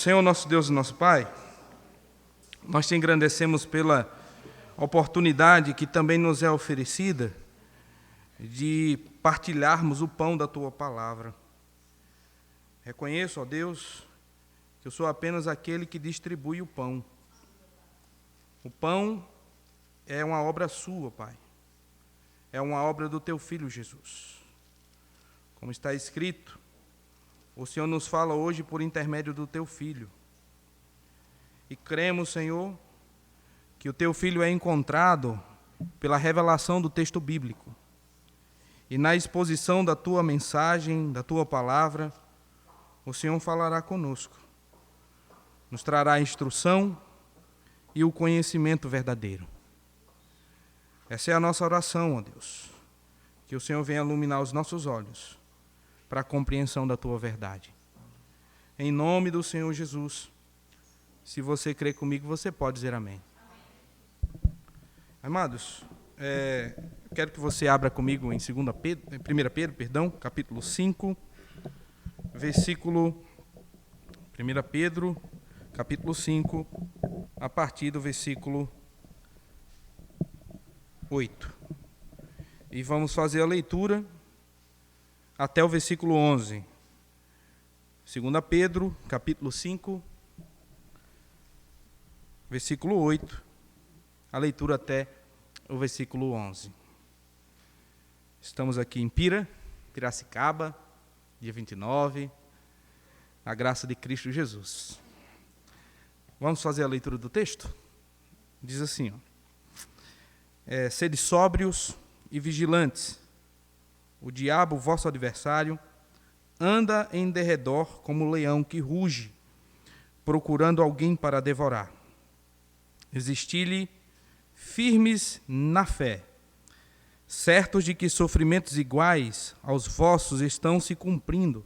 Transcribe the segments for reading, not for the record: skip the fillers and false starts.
Senhor, nosso Deus e nosso Pai, nós te engrandecemos pela oportunidade que também nos é oferecida de partilharmos o pão da Tua Palavra. Reconheço, ó Deus, que eu sou apenas aquele que distribui o pão. O pão é uma obra Sua, Pai. É uma obra do Teu Filho Jesus. Como está escrito, o Senhor nos fala hoje por intermédio do Teu Filho. E cremos, Senhor, que o Teu Filho é encontrado pela revelação do texto bíblico. E na exposição da Tua mensagem, da Tua palavra, o Senhor falará conosco. Nos trará a instrução e o conhecimento verdadeiro. Essa é a nossa oração, ó Deus. Que o Senhor venha iluminar os nossos olhos para a compreensão da Tua verdade. Em nome do Senhor Jesus, se você crê comigo, você pode dizer amém. Amados, quero que você abra comigo em 1 Pedro, capítulo 5, versículo 1 Pedro, capítulo 5, a partir do versículo 8. E vamos fazer a leitura até o versículo 11. 2 Pedro, capítulo 5, versículo 8, a leitura até o versículo 11. Estamos aqui em Piracicaba, dia 29, na graça de Cristo Jesus. Vamos fazer a leitura do texto? Diz assim, sede sóbrios e vigilantes. O diabo, vosso adversário, anda em derredor como leão que ruge, procurando alguém para devorar. Resisti-lhe firmes na fé, certos de que sofrimentos iguais aos vossos estão se cumprindo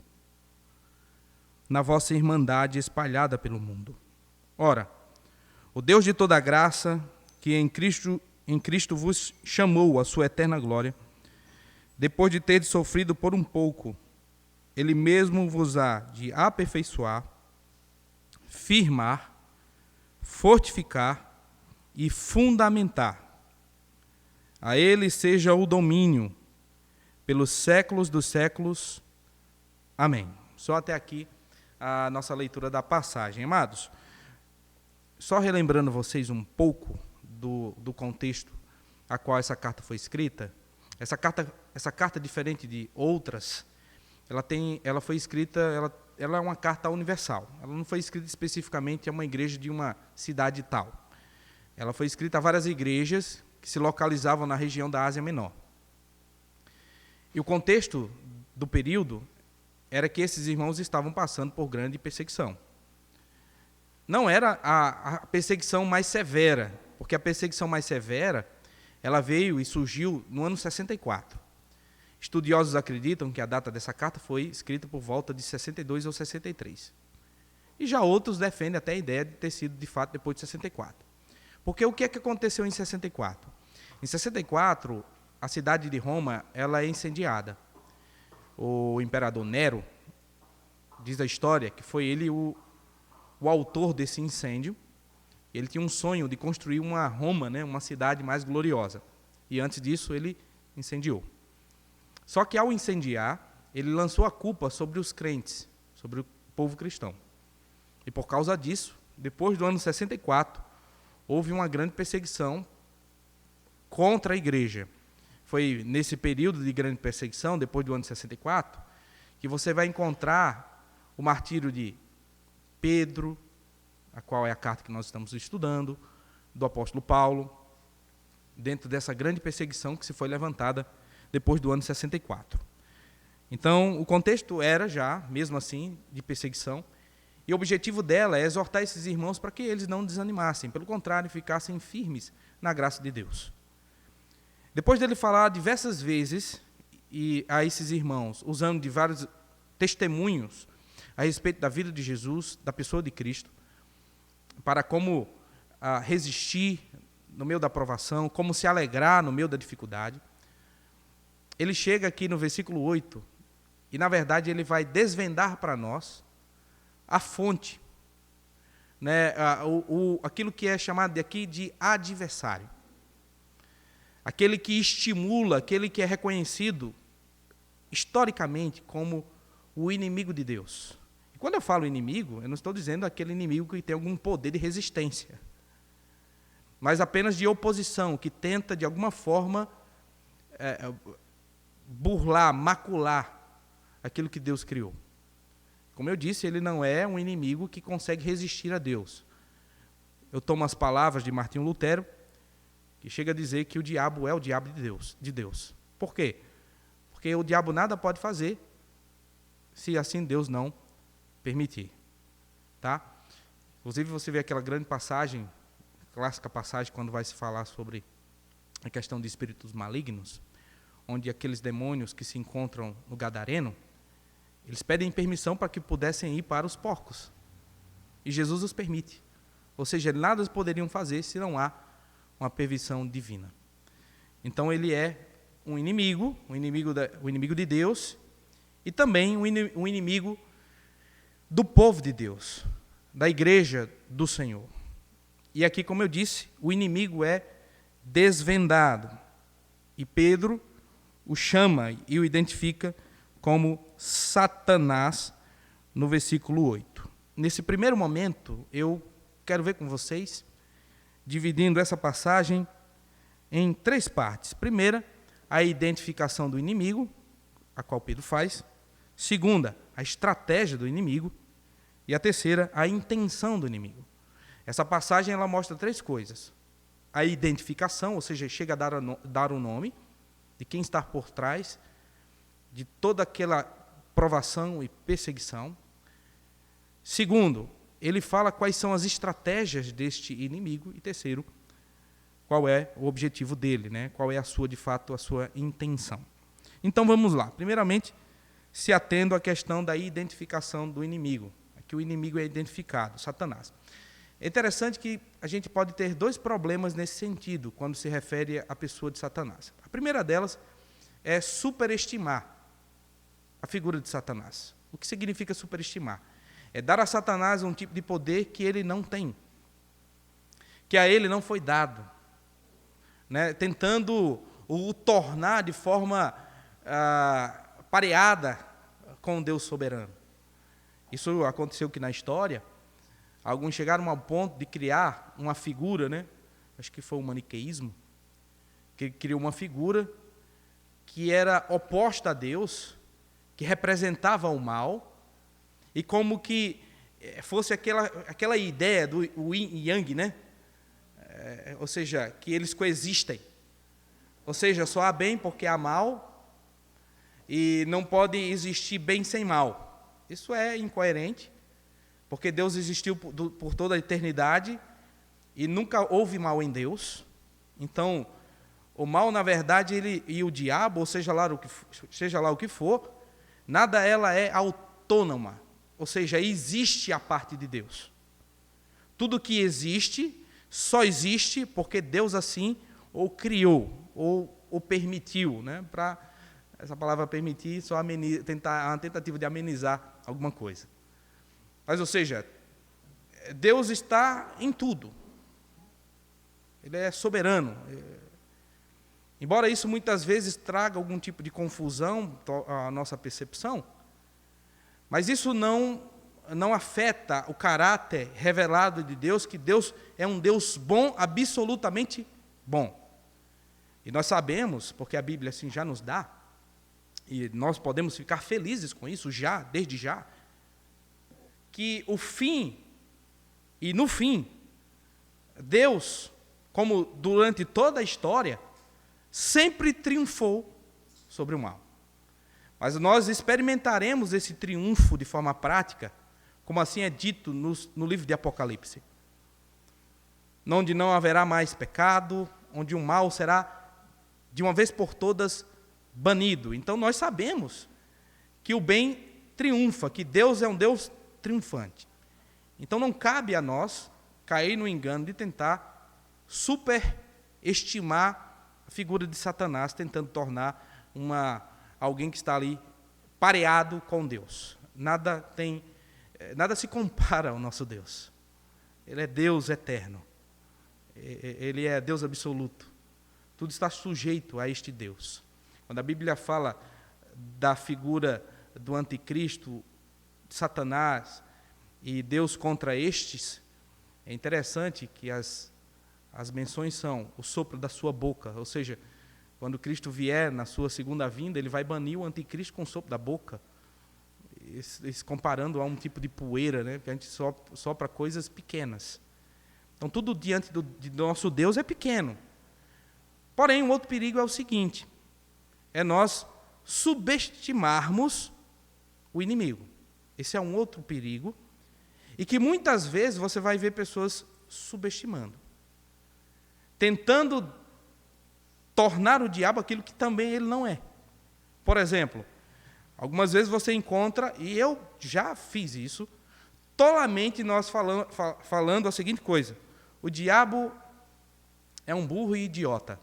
na vossa irmandade espalhada pelo mundo. Ora, o Deus de toda graça, que em Cristo vos chamou à sua eterna glória, depois de teres sofrido por um pouco, Ele mesmo vos há de aperfeiçoar, firmar, fortificar e fundamentar. A Ele seja o domínio pelos séculos dos séculos. Amém. Só até aqui a nossa leitura da passagem. Amados, só relembrando vocês um pouco do contexto a qual essa carta foi escrita. Essa carta, diferente de outras, ela foi escrita, ela é uma carta universal. Ela não foi escrita especificamente a uma igreja de uma cidade tal. Ela foi escrita a várias igrejas que se localizavam na região da Ásia Menor. E o contexto do período era que esses irmãos estavam passando por grande perseguição. Não era a perseguição mais severa, porque a perseguição mais severa, ela veio e surgiu no ano 64. Estudiosos acreditam que a data dessa carta foi escrita por volta de 62 ou 63. E já outros defendem até a ideia de ter sido, de fato, depois de 64. Porque o que é que aconteceu em 64? Em 64, a cidade de Roma ela é incendiada. O imperador Nero, diz a história, que foi ele o autor desse incêndio. Ele tinha um sonho de construir uma Roma, uma cidade mais gloriosa. E antes disso, ele incendiou. Só que ao incendiar, ele lançou a culpa sobre os crentes, sobre o povo cristão. E por causa disso, depois do ano 64, houve uma grande perseguição contra a igreja. Foi nesse período de grande perseguição, depois do ano 64, que você vai encontrar o martírio de Pedro, a qual é a carta que nós estamos estudando, do apóstolo Paulo, dentro dessa grande perseguição que se foi levantada depois do ano 64. Então, o contexto era já, mesmo assim, de perseguição, e o objetivo dela é exortar esses irmãos para que eles não desanimassem, pelo contrário, ficassem firmes na graça de Deus. Depois dele falar diversas vezes a esses irmãos, usando de vários testemunhos a respeito da vida de Jesus, da pessoa de Cristo, para como resistir no meio da provação, como se alegrar no meio da dificuldade, ele chega aqui no versículo 8, e na verdade ele vai desvendar para nós a fonte né, aquilo que é chamado aqui de adversário. Aquele que estimula, aquele que é reconhecido historicamente como o inimigo de Deus. E quando eu falo inimigo, eu não estou dizendo aquele inimigo que tem algum poder de resistência, mas apenas de oposição, que tenta de alguma forma burlar, macular aquilo que Deus criou. Como eu disse, ele não é um inimigo que consegue resistir a Deus. Eu tomo as palavras de Martinho Lutero, que chega a dizer que o diabo é o diabo de Deus. Por quê? Porque o diabo nada pode fazer se assim Deus não permitir. Tá? Inclusive você vê aquela grande passagem, clássica passagem, quando vai se falar sobre a questão de espíritos malignos, onde aqueles demônios que se encontram no Gadareno, eles pedem permissão para que pudessem ir para os porcos. E Jesus os permite. Ou seja, nada eles poderiam fazer se não há uma permissão divina. Então ele é um inimigo de Deus, e também um inimigo do povo de Deus, da igreja do Senhor. E aqui, como eu disse, o inimigo é desvendado. E Pedro o chama e o identifica como Satanás, no versículo 8. Nesse primeiro momento, eu quero ver com vocês, dividindo essa passagem em 3 partes. Primeira, a identificação do inimigo, a qual Pedro faz. Segunda, a estratégia do inimigo. E a terceira, a intenção do inimigo. Essa passagem ela mostra 3 coisas. A identificação, ou seja, chega a dar o nome de quem está por trás de toda aquela provação e perseguição. Segundo, ele fala quais são as estratégias deste inimigo. E terceiro, qual é o objetivo dele, né? Qual é de fato, a sua intenção. Então vamos lá. Primeiramente, se atendo à questão da identificação do inimigo. Aqui o inimigo é identificado, Satanás. É interessante que a gente pode ter 2 problemas nesse sentido, quando se refere à pessoa de Satanás. A primeira delas é superestimar a figura de Satanás. O que significa superestimar? É dar a Satanás um tipo de poder que ele não tem, que a ele não foi dado, né? Tentando o tornar de forma pareada com Deus soberano. Isso aconteceu que na história, alguns chegaram ao ponto de criar uma figura, né? Acho que foi o maniqueísmo, que criou uma figura que era oposta a Deus, que representava o mal, e como que fosse aquela ideia do yin e yang, né? Ou seja, que eles coexistem. Ou seja, só há bem porque há mal, e não pode existir bem sem mal. Isso é incoerente, porque Deus existiu por toda a eternidade, e nunca houve mal em Deus. Então, o mal, na verdade, e o diabo, ou seja lá o que for, nada ela é autônoma, ou seja, existe a parte de Deus. Tudo que existe, só existe porque Deus assim o criou, ou o permitiu, né? Essa palavra permitir, só uma tentativa de amenizar alguma coisa. Mas, ou seja, Deus está em tudo. Ele é soberano. Embora isso muitas vezes traga algum tipo de confusão à nossa percepção, mas isso não afeta o caráter revelado de Deus, que Deus é um Deus bom, absolutamente bom. E nós sabemos, porque a Bíblia assim já nos dá, e nós podemos ficar felizes com isso desde já, que o fim, e no fim, Deus, como durante toda a história, sempre triunfou sobre o mal. Mas nós experimentaremos esse triunfo de forma prática, como assim é dito no livro de Apocalipse, onde não haverá mais pecado, onde o mal será, de uma vez por todas, banido. Então nós sabemos que o bem triunfa, que Deus é um Deus triunfante. Então não cabe a nós cair no engano de tentar superestimar a figura de Satanás, tentando tornar alguém que está ali pareado com Deus. Nada se compara ao nosso Deus. Ele é Deus eterno. Ele é Deus absoluto. Tudo está sujeito a este Deus. Quando a Bíblia fala da figura do anticristo, de Satanás e Deus contra estes, é interessante que as menções são o sopro da sua boca, ou seja, quando Cristo vier na sua segunda vinda, ele vai banir o anticristo com o sopro da boca. Isso comparando a um tipo de poeira, né? Que a gente sopra coisas pequenas. Então, tudo diante do nosso Deus é pequeno. Porém, um outro perigo é o seguinte, é nós subestimarmos o inimigo. Esse é um outro perigo, e que muitas vezes você vai ver pessoas subestimando, tentando tornar o diabo aquilo que também ele não é. Por exemplo, algumas vezes você encontra, e eu já fiz isso, tolamente nós falando a seguinte coisa: o diabo é um burro e idiota.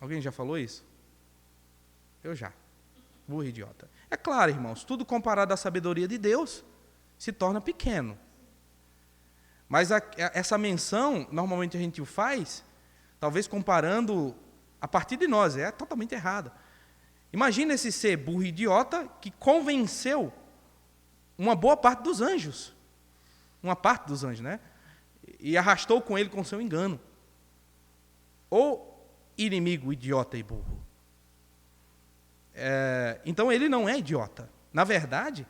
Alguém já falou isso? Eu já. Burro e idiota. É claro, irmãos, tudo comparado à sabedoria de Deus se torna pequeno. Mas essa menção, normalmente a gente o faz, talvez comparando a partir de nós, é totalmente errada. Imagina esse ser burro e idiota que convenceu uma boa parte dos anjos. Uma parte dos anjos, né? E arrastou com ele com seu engano. Ou inimigo idiota e burro. Então ele não é idiota. Na verdade,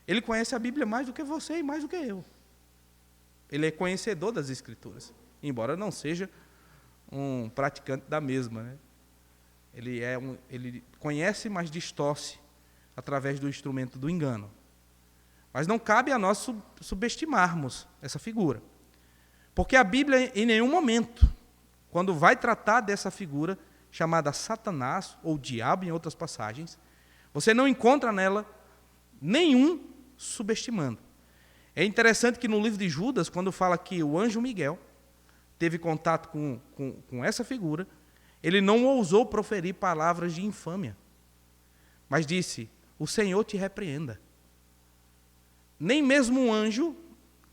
ele conhece a Bíblia mais do que você e mais do que eu. Ele é conhecedor das Escrituras, embora não seja um praticante da mesma, né? Ele conhece, mas distorce através do instrumento do engano. Mas não cabe a nós subestimarmos essa figura. Porque a Bíblia, em nenhum momento, quando vai tratar dessa figura, chamada Satanás, ou diabo, em outras passagens, você não encontra nela nenhum subestimando. É interessante que no livro de Judas, quando fala que o anjo Miguel teve contato com essa figura, ele não ousou proferir palavras de infâmia, mas disse: o Senhor te repreenda. Nem mesmo um anjo,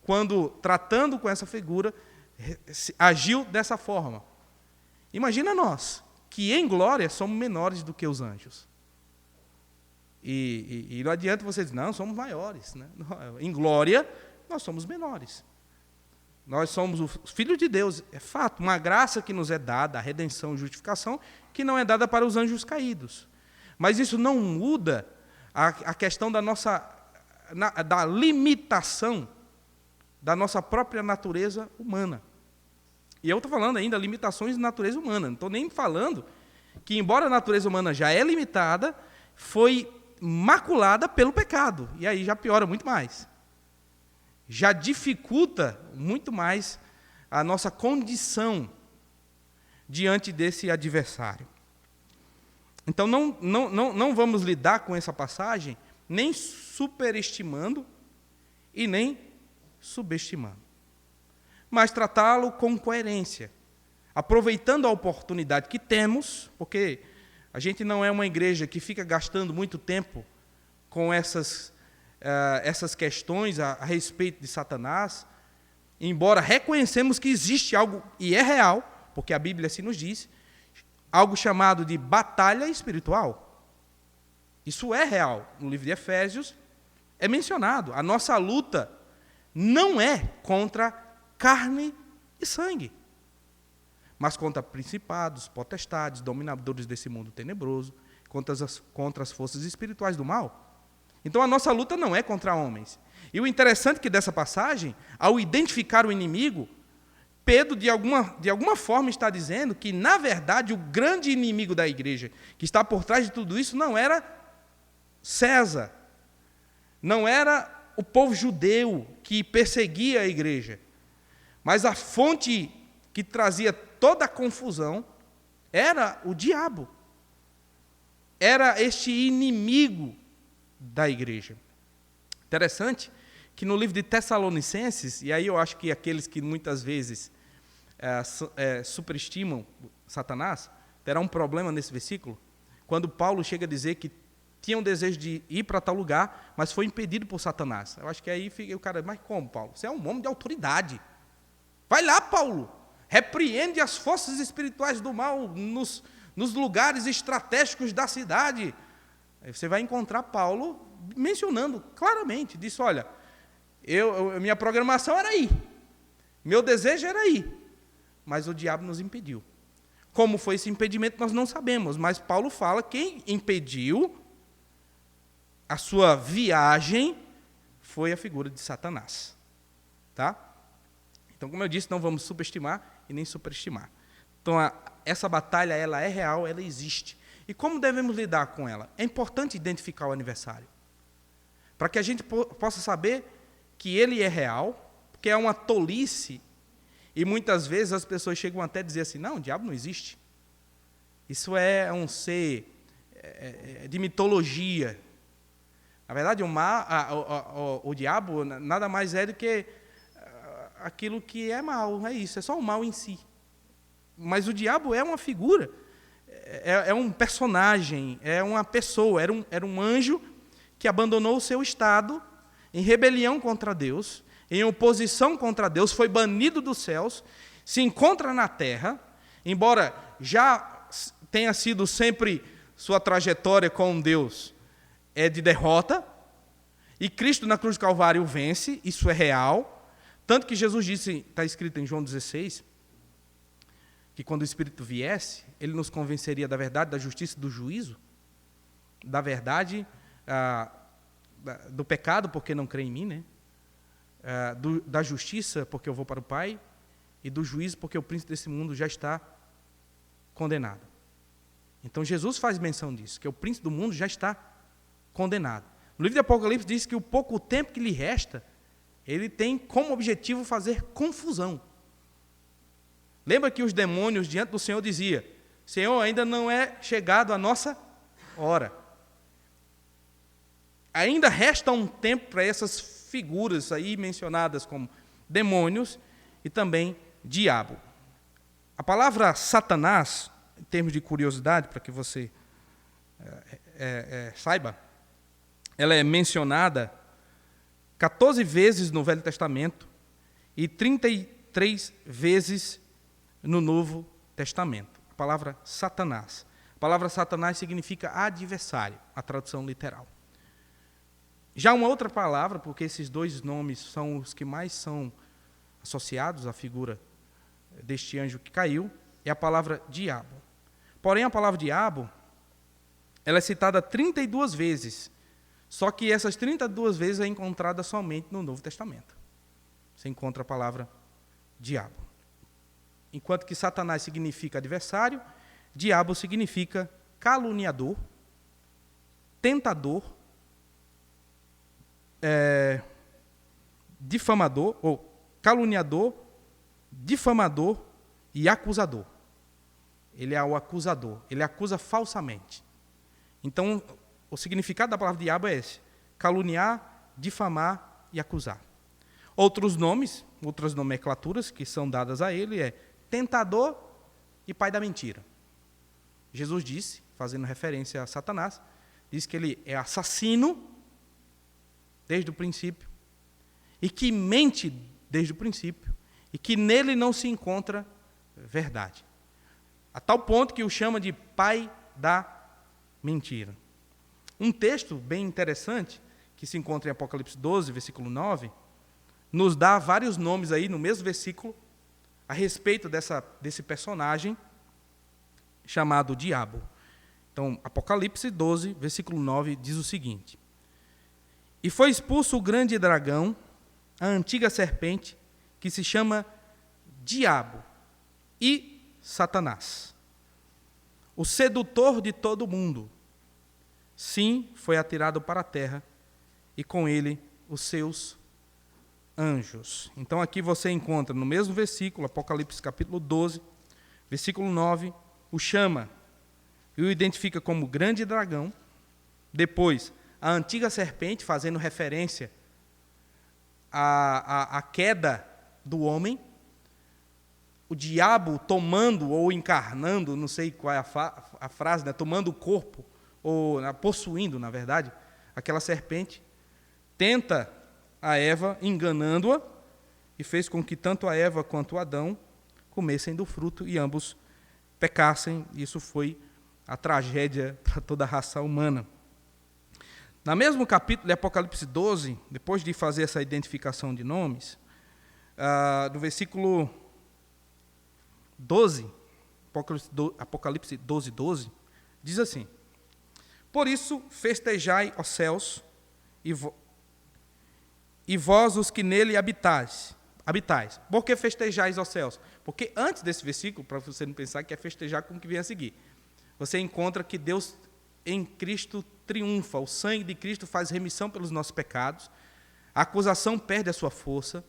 quando tratando com essa figura, agiu dessa forma. Imagina nós, que em glória somos menores do que os anjos. E não adianta você dizer, não, somos maiores, né? Em glória, nós somos menores. Nós somos os filhos de Deus, é fato, uma graça que nos é dada, a redenção e justificação, que não é dada para os anjos caídos. Mas isso não muda a questão da limitação da nossa própria natureza humana. E eu estou falando ainda limitações de natureza humana, não estou nem falando que, embora a natureza humana já é limitada, foi maculada pelo pecado, e aí já piora muito mais. Já dificulta muito mais a nossa condição diante desse adversário. Então, não vamos lidar com essa passagem nem superestimando e nem subestimando, mas tratá-lo com coerência, aproveitando a oportunidade que temos, porque a gente não é uma igreja que fica gastando muito tempo com essas questões a respeito de Satanás, embora reconhecemos que existe algo, e é real, porque a Bíblia assim nos diz, algo chamado de batalha espiritual. Isso é real. No livro de Efésios é mencionado. A nossa luta não é contra carne e sangue, mas contra principados, potestades, dominadores desse mundo tenebroso, contra as forças espirituais do mal. Então a nossa luta não é contra homens. E o interessante é que dessa passagem, ao identificar o inimigo, Pedro de alguma forma está dizendo que, na verdade, o grande inimigo da igreja, que está por trás de tudo isso, não era César, não era o povo judeu que perseguia a igreja, mas a fonte que trazia toda a confusão era o diabo. Era este inimigo da igreja. Interessante que no livro de Tessalonicenses, e aí eu acho que aqueles que muitas vezes superestimam Satanás, terá um problema nesse versículo, quando Paulo chega a dizer que tinha um desejo de ir para tal lugar, mas foi impedido por Satanás. Eu acho que aí fica o cara, mas como, Paulo? Você é um homem de autoridade. Vai lá, Paulo, repreende as forças espirituais do mal nos lugares estratégicos da cidade. Aí você vai encontrar Paulo mencionando claramente, disse, olha, minha programação era aí, meu desejo era aí, mas o diabo nos impediu. Como foi esse impedimento, nós não sabemos, mas Paulo fala que quem impediu a sua viagem foi a figura de Satanás. Tá? Então, como eu disse, não vamos subestimar e nem superestimar. Então, essa batalha, ela é real, ela existe. E como devemos lidar com ela? É importante identificar o adversário, para que a gente possa saber que ele é real, porque é uma tolice, e muitas vezes as pessoas chegam até a dizer assim, não, o diabo não existe. Isso é um ser de mitologia. Na verdade, o diabo nada mais é do que aquilo que é mal, é isso, é só o mal em si. Mas o diabo é uma figura, é um personagem, é uma pessoa, era um anjo que abandonou o seu estado em rebelião contra Deus, em oposição contra Deus, foi banido dos céus, se encontra na terra, embora já tenha sido sempre sua trajetória com Deus é de derrota, e Cristo na cruz do Calvário vence, isso é real, tanto que Jesus disse, está escrito em João 16, que quando o Espírito viesse, ele nos convenceria da verdade, da justiça e do juízo, da verdade, do pecado, porque não crê em mim, né? Da justiça, porque eu vou para o Pai, e do juízo, porque o príncipe desse mundo já está condenado. Então Jesus faz menção disso, que o príncipe do mundo já está condenado. No livro de Apocalipse diz que o pouco tempo que lhe resta, ele tem como objetivo fazer confusão. Lembra que os demônios diante do Senhor diziam, Senhor, ainda não é chegado a nossa hora. Ainda resta um tempo para essas figuras aí mencionadas como demônios e também diabo. A palavra Satanás, em termos de curiosidade, para que você saiba, ela é mencionada 14 vezes no Velho Testamento e 33 vezes no Novo Testamento. A palavra Satanás. A palavra Satanás significa adversário, a tradução literal. Já uma outra palavra, porque esses dois nomes são os que mais são associados à figura deste anjo que caiu, é a palavra diabo. Porém, a palavra diabo, ela é citada 32 vezes, só que essas 32 vezes é encontrada somente no Novo Testamento. Você encontra a palavra diabo. Enquanto que Satanás significa adversário, diabo significa caluniador, tentador, difamador, ou caluniador, difamador e acusador. Ele é o acusador, ele acusa falsamente. Então, o significado da palavra diabo é esse: caluniar, difamar e acusar. Outros nomes, outras nomenclaturas que são dadas a ele é tentador e pai da mentira. Jesus disse, fazendo referência a Satanás, diz que ele é assassino desde o princípio, e que mente desde o princípio, e que nele não se encontra verdade. A tal ponto que o chama de pai da mentira. Um texto bem interessante, que se encontra em Apocalipse 12, versículo 9, nos dá vários nomes aí no mesmo versículo, a respeito desse personagem chamado Diabo. Então, Apocalipse 12, versículo 9, diz o seguinte: E foi expulso o grande dragão, a antiga serpente, que se chama Diabo e Satanás, o sedutor de todo mundo. Sim, foi atirado para a terra, e com ele os seus anjos. Então aqui você encontra no mesmo versículo, Apocalipse capítulo 12, versículo 9, o chama e o identifica como grande dragão, depois a antiga serpente, fazendo referência à queda do homem, o diabo tomando ou encarnando, não sei qual é a frase, né, tomando o corpo, ou possuindo, na verdade, aquela serpente, tenta a Eva, enganando-a, e fez com que tanto a Eva quanto o Adão comessem do fruto e ambos pecassem. Isso foi a tragédia para toda a raça humana. No mesmo capítulo de Apocalipse 12, depois de fazer essa identificação de nomes, do versículo 12, Apocalipse 12, 12, diz assim: por isso festejai, ó céus, e vós os que nele habitais. Por que festejais, ó céus? Porque antes desse versículo, para você não pensar que é festejar com o que vem a seguir, você encontra que Deus em Cristo triunfa, o sangue de Cristo faz remissão pelos nossos pecados, a acusação perde a sua força,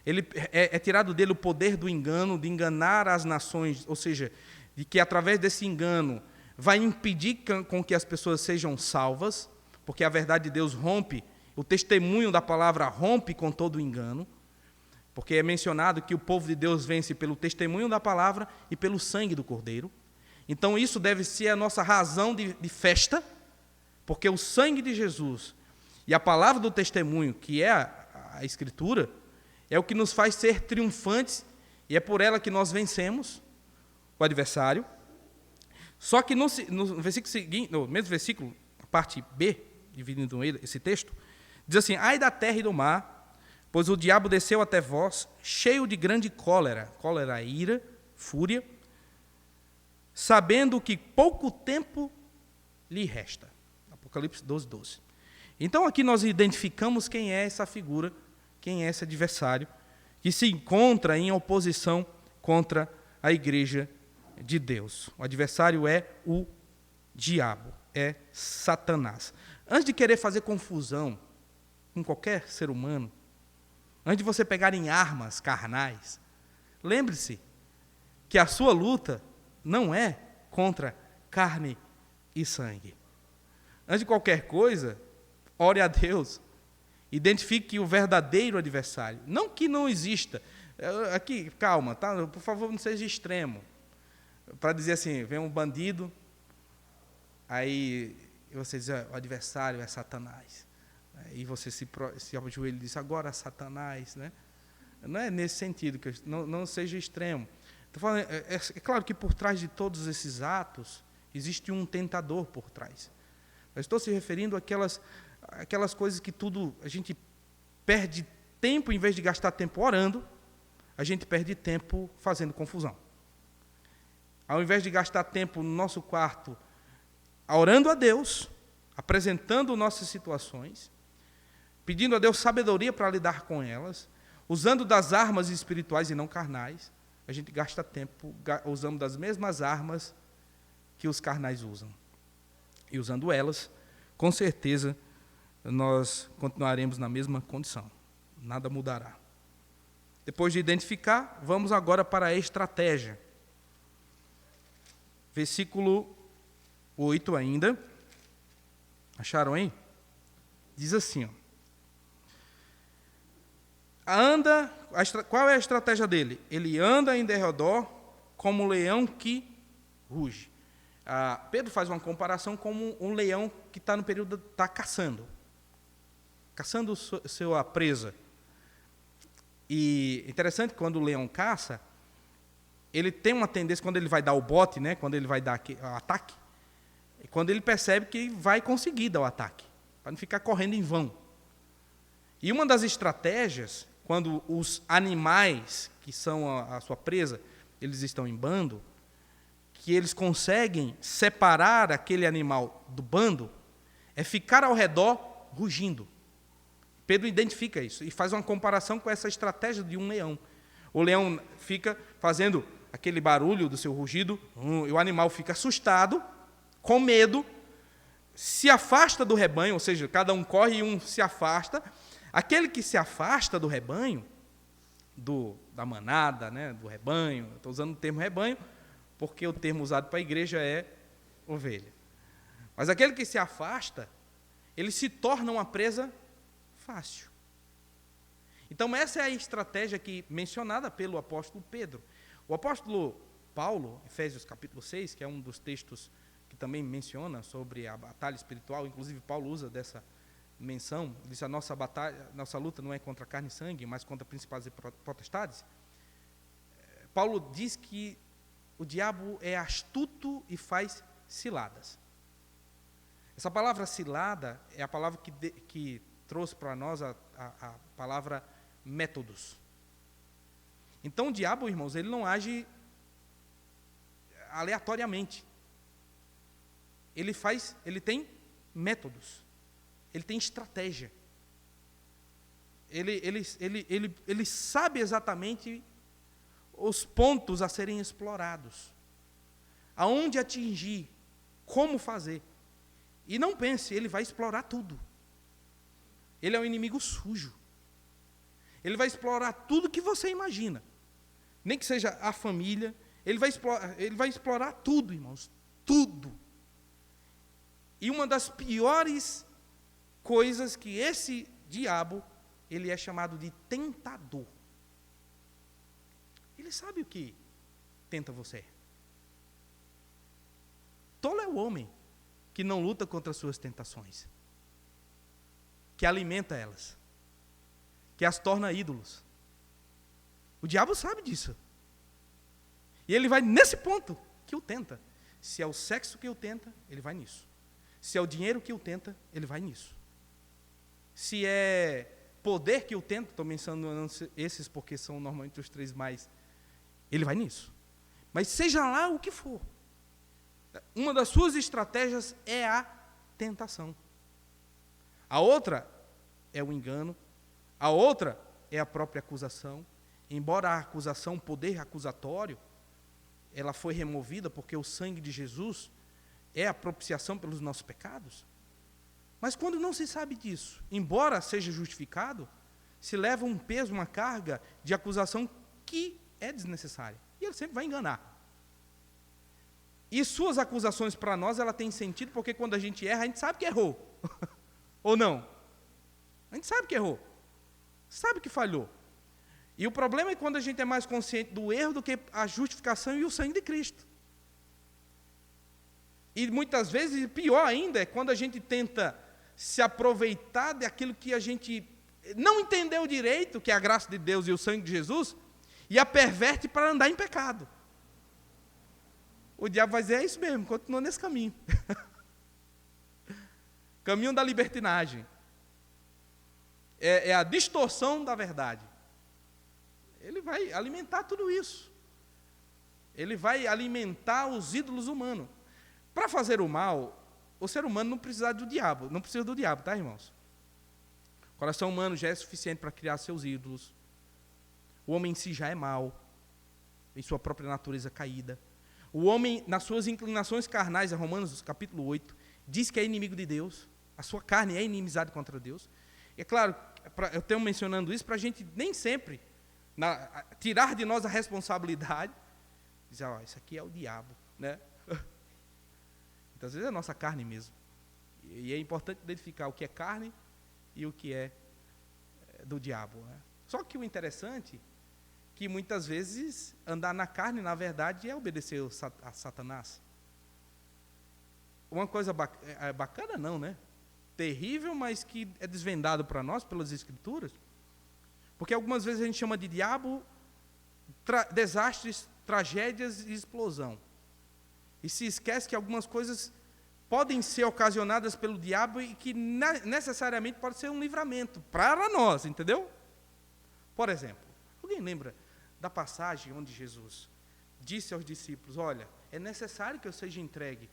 é tirado dele o poder do engano, de enganar as nações, ou seja, de que através desse engano vai impedir com que as pessoas sejam salvas, porque a verdade de Deus rompe, o testemunho da palavra rompe com todo o engano, porque é mencionado que o povo de Deus vence pelo testemunho da palavra e pelo sangue do Cordeiro. Então isso deve ser a nossa razão de festa, porque o sangue de Jesus e a palavra do testemunho, que é a Escritura, é o que nos faz ser triunfantes, e é por ela que nós vencemos o adversário. Só que no versículo seguinte, no mesmo versículo, a parte B, dividindo esse texto, diz assim: ai da terra e do mar, pois o diabo desceu até vós, cheio de grande cólera, ira, fúria, sabendo que pouco tempo lhe resta. Apocalipse 12, 12. Então aqui nós identificamos quem é essa figura, quem é esse adversário, que se encontra em oposição contra a igreja de Deus. O adversário é o diabo, é Satanás. Antes de querer fazer confusão com qualquer ser humano, antes de você pegar em armas carnais, lembre-se que a sua luta não é contra carne e sangue. Antes de qualquer coisa, ore a Deus, identifique o verdadeiro adversário. Não que não exista. Aqui, calma, tá? Por favor, não seja extremo. Para dizer assim, vem um bandido, aí você diz: o adversário é Satanás. E você se ajoelha e diz: agora Satanás, né? Não é nesse sentido, que não seja extremo. Estou falando, é claro que por trás de todos esses atos existe um tentador por trás. Eu estou se referindo àquelas coisas que tudo a gente perde tempo, em vez de gastar tempo orando, a gente perde tempo fazendo confusão. Ao invés de gastar tempo no nosso quarto orando a Deus, apresentando nossas situações, pedindo a Deus sabedoria para lidar com elas, usando das armas espirituais e não carnais, a gente gasta tempo usando das mesmas armas que os carnais usam. E usando elas, com certeza, nós continuaremos na mesma condição. Nada mudará. Depois de identificar, vamos agora para a estratégia. Versículo 8 ainda. Acharam aí? Diz assim, ó. Qual é a estratégia dele? Ele anda em derredor como um leão que ruge. Pedro faz uma comparação como um leão que está no período, está caçando sua presa. E interessante, quando o leão caça, ele tem uma tendência, quando ele vai dar o bote, né, quando ele vai dar o ataque, e quando ele percebe que vai conseguir dar o ataque, para não ficar correndo em vão. E uma das estratégias, quando os animais que são a sua presa, eles estão em bando, que eles conseguem separar aquele animal do bando, é ficar ao redor rugindo. Pedro identifica isso e faz uma comparação com essa estratégia de um leão. O leão fica fazendo aquele barulho do seu rugido, e o animal fica assustado, com medo, se afasta do rebanho, ou seja, cada um corre e um se afasta. Aquele que se afasta do rebanho, da manada, né, do rebanho, estou usando o termo rebanho, porque o termo usado para a igreja é ovelha. Mas aquele que se afasta, ele se torna uma presa fácil. Então essa é a estratégia aqui mencionada pelo apóstolo Pedro. O apóstolo Paulo, Efésios capítulo 6, que é um dos textos que também menciona sobre a batalha espiritual, inclusive Paulo usa menção, diz a nossa batalha, nossa luta não é contra carne e sangue, mas contra principados e potestades. Paulo diz que o diabo é astuto e faz ciladas. Essa palavra cilada é a palavra que trouxe para nós a palavra métodos. Então o diabo, irmãos, ele não age aleatoriamente. Ele tem métodos. Ele tem estratégia. Ele sabe exatamente os pontos a serem explorados. Aonde atingir, como fazer. E não pense, ele vai explorar tudo. Ele é um inimigo sujo. Ele vai explorar tudo que você imagina. Nem que seja a família, ele vai explorar tudo, irmãos. Tudo. E uma das piores coisas que esse diabo, ele é chamado de tentador. Ele sabe o que tenta você. Tolo é o homem que não luta contra as suas tentações, que alimenta elas, que as torna ídolos. O diabo sabe disso. E ele vai nesse ponto que o tenta. Se é o sexo que o tenta, ele vai nisso. Se é o dinheiro que o tenta, ele vai nisso. Se é poder que o tenta, estou mencionando esses porque são normalmente os três mais, ele vai nisso. Mas seja lá o que for, uma das suas estratégias é a tentação. A outra é o engano. A outra é a própria acusação. Embora a acusação, o poder acusatório, ela foi removida porque o sangue de Jesus é a propiciação pelos nossos pecados. Mas quando não se sabe disso, embora seja justificado, se leva um peso, uma carga de acusação que é desnecessária. E ele sempre vai enganar. E suas acusações para nós, ela tem sentido porque quando a gente erra, a gente sabe que errou. Ou não? A gente sabe que errou. Sabe que falhou. E o problema é quando a gente é mais consciente do erro do que a justificação e o sangue de Cristo. E muitas vezes, pior ainda, é quando a gente tenta se aproveitar daquilo que a gente não entendeu direito, que é a graça de Deus e o sangue de Jesus, e a perverte para andar em pecado. O diabo vai dizer, é isso mesmo, continua nesse caminho. Caminho da libertinagem. É a distorção da verdade. Ele vai alimentar tudo isso. Ele vai alimentar os ídolos humanos. Para fazer o mal, o ser humano não precisa do diabo. Não precisa do diabo, tá, irmãos? O coração humano já é suficiente para criar seus ídolos. O homem em si já é mau, em sua própria natureza caída. O homem, nas suas inclinações carnais, em Romanos capítulo 8, diz que é inimigo de Deus. A sua carne é inimizade contra Deus. E é claro, eu estou mencionando isso para a gente nem sempre tirar de nós a responsabilidade. Dizer, isso aqui é o diabo, né? Então, às vezes é a nossa carne mesmo. E é importante identificar o que é carne e o que é do diabo, né? Só que o interessante que muitas vezes andar na carne, na verdade, é obedecer a Satanás. Uma coisa bacana não, né? Terrível, mas que é desvendado para nós pelas Escrituras, porque algumas vezes a gente chama de diabo desastres, tragédias e explosão. E se esquece que algumas coisas podem ser ocasionadas pelo diabo e que necessariamente pode ser um livramento para nós, entendeu? Por exemplo, alguém lembra da passagem onde Jesus disse aos discípulos, olha, é necessário que eu seja entregue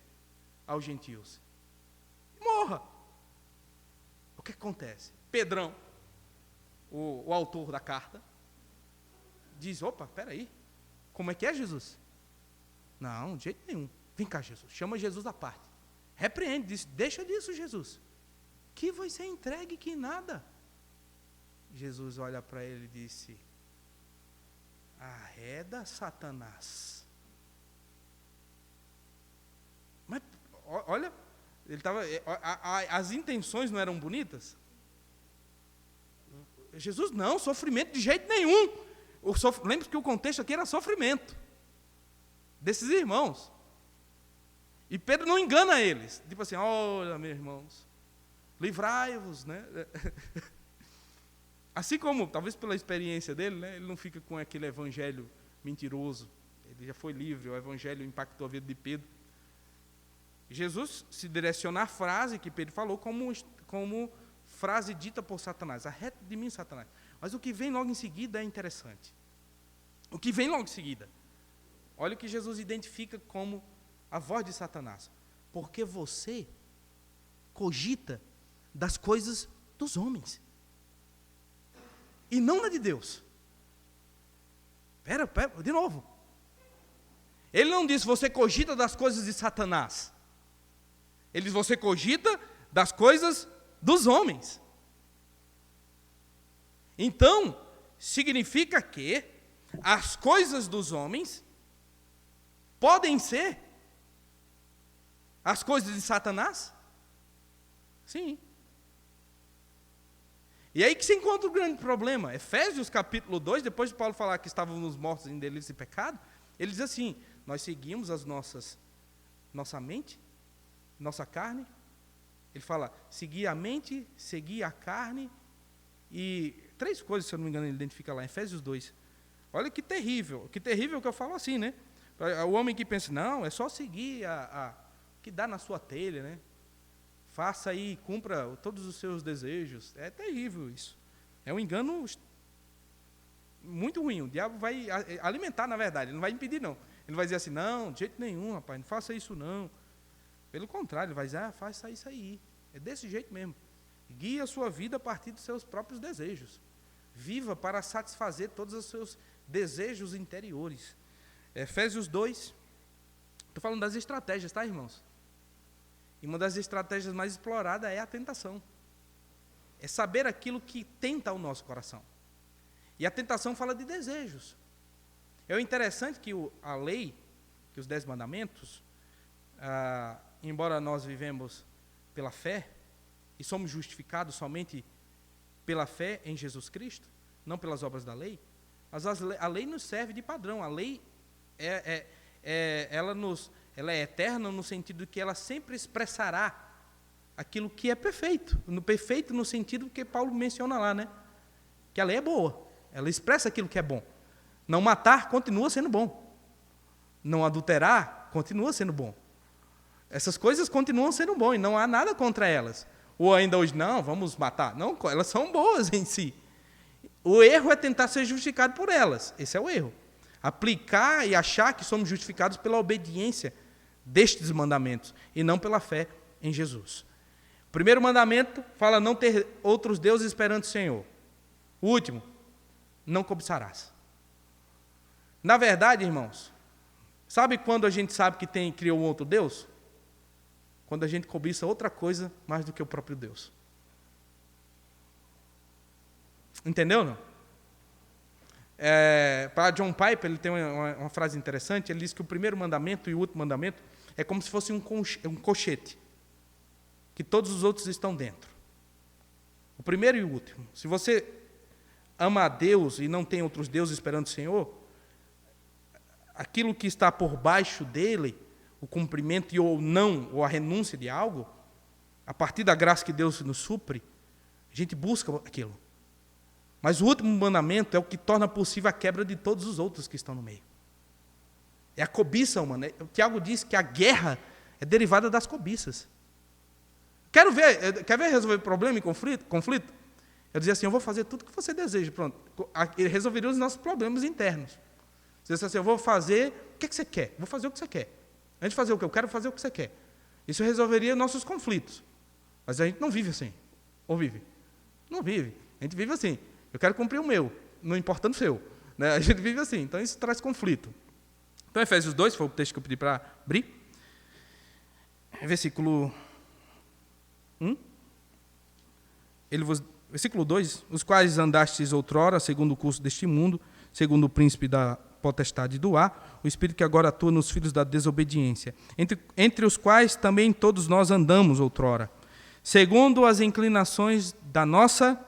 aos gentios. Morra! O que acontece? Pedrão, o autor da carta, diz, opa, peraí, como é que é, Jesus? Não, de jeito nenhum. Vem cá, Jesus, chama Jesus à parte. Repreende, diz, deixa disso, Jesus. Que vai ser entregue que nada. Jesus olha para ele e disse, arreda, Satanás. Mas, olha, ele estava, as intenções não eram bonitas? Jesus, não, sofrimento de jeito nenhum. Lembra que o contexto aqui era sofrimento desses irmãos. E Pedro não engana eles. Tipo assim, olha, meus irmãos, livrai-vos, né? Assim como, talvez pela experiência dele, né, ele não fica com aquele evangelho mentiroso. Ele já foi livre, o evangelho impactou a vida de Pedro. Jesus se direciona à frase que Pedro falou como frase dita por Satanás. Arreta de mim, Satanás. Mas o que vem logo em seguida é interessante. O que vem logo em seguida. Olha o que Jesus identifica como a voz de Satanás. Porque você cogita das coisas dos homens. E não na de Deus. Pera, de novo. Ele não disse você cogita das coisas de Satanás. Ele diz você cogita das coisas dos homens. Então, significa que as coisas dos homens podem ser as coisas de Satanás? Sim. E aí que se encontra o grande problema. Efésios capítulo 2, depois de Paulo falar que estávamos mortos em delitos e pecado, ele diz assim, nós seguimos nossa mente, nossa carne. Ele fala, seguir a mente, seguir a carne, e 3 coisas, se eu não me engano, ele identifica lá, em Efésios 2. Olha que terrível que eu falo assim, né? O homem que pensa, não, é só seguir o que dá na sua telha, né? Faça aí, cumpra todos os seus desejos. É terrível isso. É um engano muito ruim. O diabo vai alimentar, na verdade. Ele não vai impedir, não. Ele não vai dizer assim, não, de jeito nenhum, rapaz, não faça isso, não. Pelo contrário, ele vai dizer, faça isso aí. É desse jeito mesmo. Guie a sua vida a partir dos seus próprios desejos. Viva para satisfazer todos os seus desejos interiores. Efésios 2. Estou falando das estratégias, tá, irmãos? E uma das estratégias mais exploradas é a tentação. É saber aquilo que tenta o nosso coração. E a tentação fala de desejos. É interessante que a lei, que os 10 mandamentos, embora nós vivemos pela fé, e somos justificados somente pela fé em Jesus Cristo, não pelas obras da lei, mas a lei nos serve de padrão. A lei ela é eterna no sentido de que ela sempre expressará aquilo que é perfeito. Perfeito no sentido que Paulo menciona lá, né? Que a lei é boa. Ela expressa aquilo que é bom. Não matar continua sendo bom. Não adulterar continua sendo bom. Essas coisas continuam sendo bom e não há nada contra elas. Ou ainda hoje, não, vamos matar. Não, elas são boas em si. O erro é tentar ser justificado por elas. Esse é o erro. Aplicar e achar que somos justificados pela obediência destes mandamentos e não pela fé em Jesus. O primeiro mandamento fala não ter outros deuses perante o Senhor. O último, não cobiçarás. Na verdade, irmãos, sabe quando a gente sabe que criou um outro Deus? Quando a gente cobiça outra coisa mais do que o próprio Deus. Entendeu, não? Para John Piper, ele tem uma frase interessante, ele diz que o primeiro mandamento e o último mandamento é como se fosse um colchete, que todos os outros estão dentro. O primeiro e o último. Se você ama a Deus e não tem outros deuses esperando o Senhor, aquilo que está por baixo dele, o cumprimento ou não, ou a renúncia de algo, a partir da graça que Deus nos supre, a gente busca aquilo. Mas o último mandamento é o que torna possível a quebra de todos os outros que estão no meio. É a cobiça humana. O Tiago diz que a guerra é derivada das cobiças. Quer ver resolver problema e conflito? Eu dizia assim, eu vou fazer tudo o que você deseja. Pronto. Ele resolveria os nossos problemas internos. Você disse assim, eu vou fazer o que você quer. Vou fazer o que você quer. Antes de fazer o que eu quero, fazer o que você quer. Isso resolveria nossos conflitos. Mas a gente não vive assim. Ou vive? Não vive. A gente vive assim. Eu quero cumprir o meu, não importando o seu. Né? A gente vive assim, então isso traz conflito. Então, Efésios 2, foi o texto que eu pedi para abrir. Versículo 1. Versículo 2. Os quais andastes outrora, segundo o curso deste mundo, segundo o príncipe da potestade do ar, o espírito que agora atua nos filhos da desobediência, entre os quais também todos nós andamos outrora, segundo as inclinações da nossa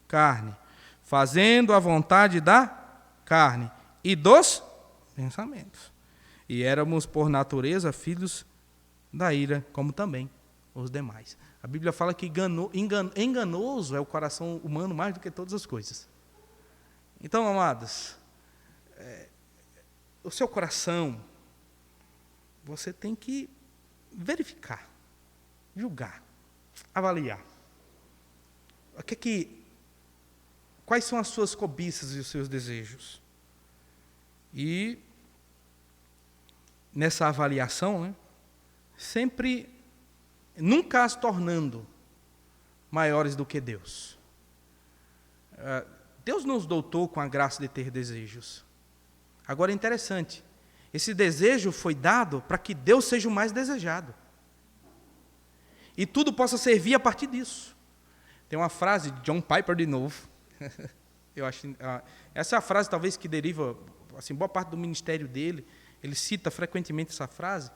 carne, fazendo a vontade da carne e dos pensamentos. E éramos, por natureza, filhos da ira, como também os demais. A Bíblia fala que enganoso é o coração humano mais do que todas as coisas. Então, amados, o seu coração, você tem que verificar, julgar, avaliar. Quais são as suas cobiças e os seus desejos? E nessa avaliação, nunca as tornando maiores do que Deus. Deus nos dotou com a graça de ter desejos. Agora é interessante, esse desejo foi dado para que Deus seja o mais desejado. E tudo possa servir a partir disso. Tem uma frase de John Piper de novo. Eu acho, essa é a frase talvez que deriva, assim, boa parte do ministério dele. Ele cita frequentemente essa frase.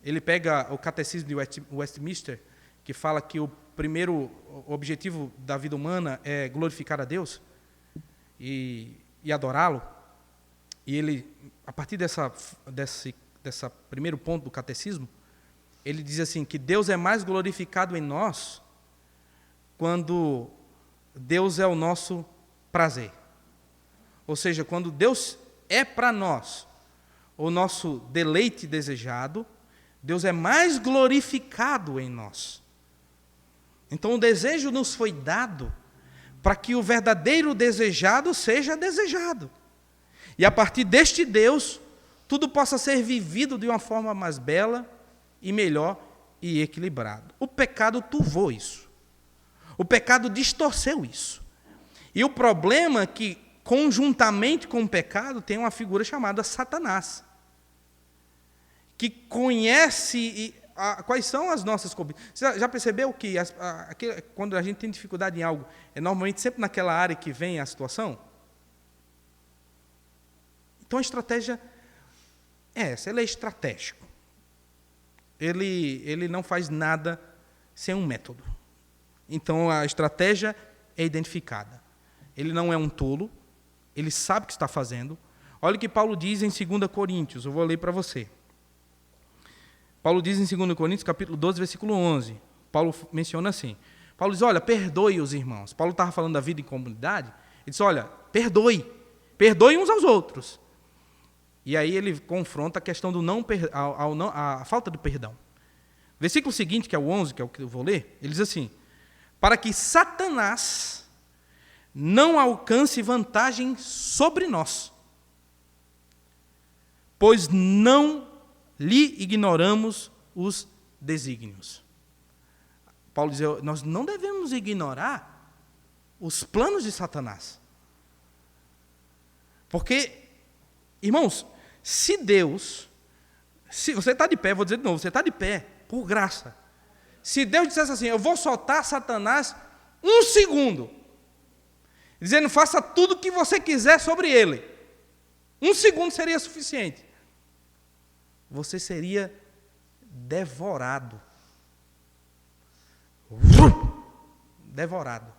Ele pega o Catecismo de Westminster, que fala que o primeiro objetivo da vida humana é glorificar a Deus e adorá-lo. E ele, a partir desse primeiro ponto do catecismo, ele diz assim, que Deus é mais glorificado em nós quando Deus é o nosso prazer. Ou seja, quando Deus é para nós o nosso deleite desejado, Deus é mais glorificado em nós. Então o desejo nos foi dado para que o verdadeiro desejado seja desejado. E a partir deste Deus, tudo possa ser vivido de uma forma mais bela e melhor e equilibrado. O pecado turvou isso. O pecado distorceu isso. E o problema é que, conjuntamente com o pecado, tem uma figura chamada Satanás, que conhece quais são as nossas cobiças. Você já percebeu que quando a gente tem dificuldade em algo, é normalmente sempre naquela área que vem a situação? Então a estratégia é essa, ele é estratégico. Ele não faz nada sem um método. Então a estratégia é identificada. Ele não é um tolo, ele sabe o que está fazendo. Olha o que Paulo diz em 2 Coríntios, eu vou ler para você. Paulo diz em 2 Coríntios, capítulo 12, versículo 11. Paulo menciona assim. Paulo diz, olha, perdoe os irmãos. Paulo estava falando da vida em comunidade. Ele diz, olha, perdoe uns aos outros. E aí ele confronta a questão do a falta de perdão. Versículo seguinte, que é o 11, que é o que eu vou ler, ele diz assim, para que Satanás não alcance vantagem sobre nós, pois não lhe ignoramos os desígnios. Paulo diz, nós não devemos ignorar os planos de Satanás. Porque, irmãos, se você está de pé, vou dizer de novo, você está de pé, por graça. Se Deus dissesse assim, eu vou soltar Satanás 1 segundo, dizendo, faça tudo o que você quiser sobre ele, 1 segundo seria suficiente. Você seria devorado. Devorado.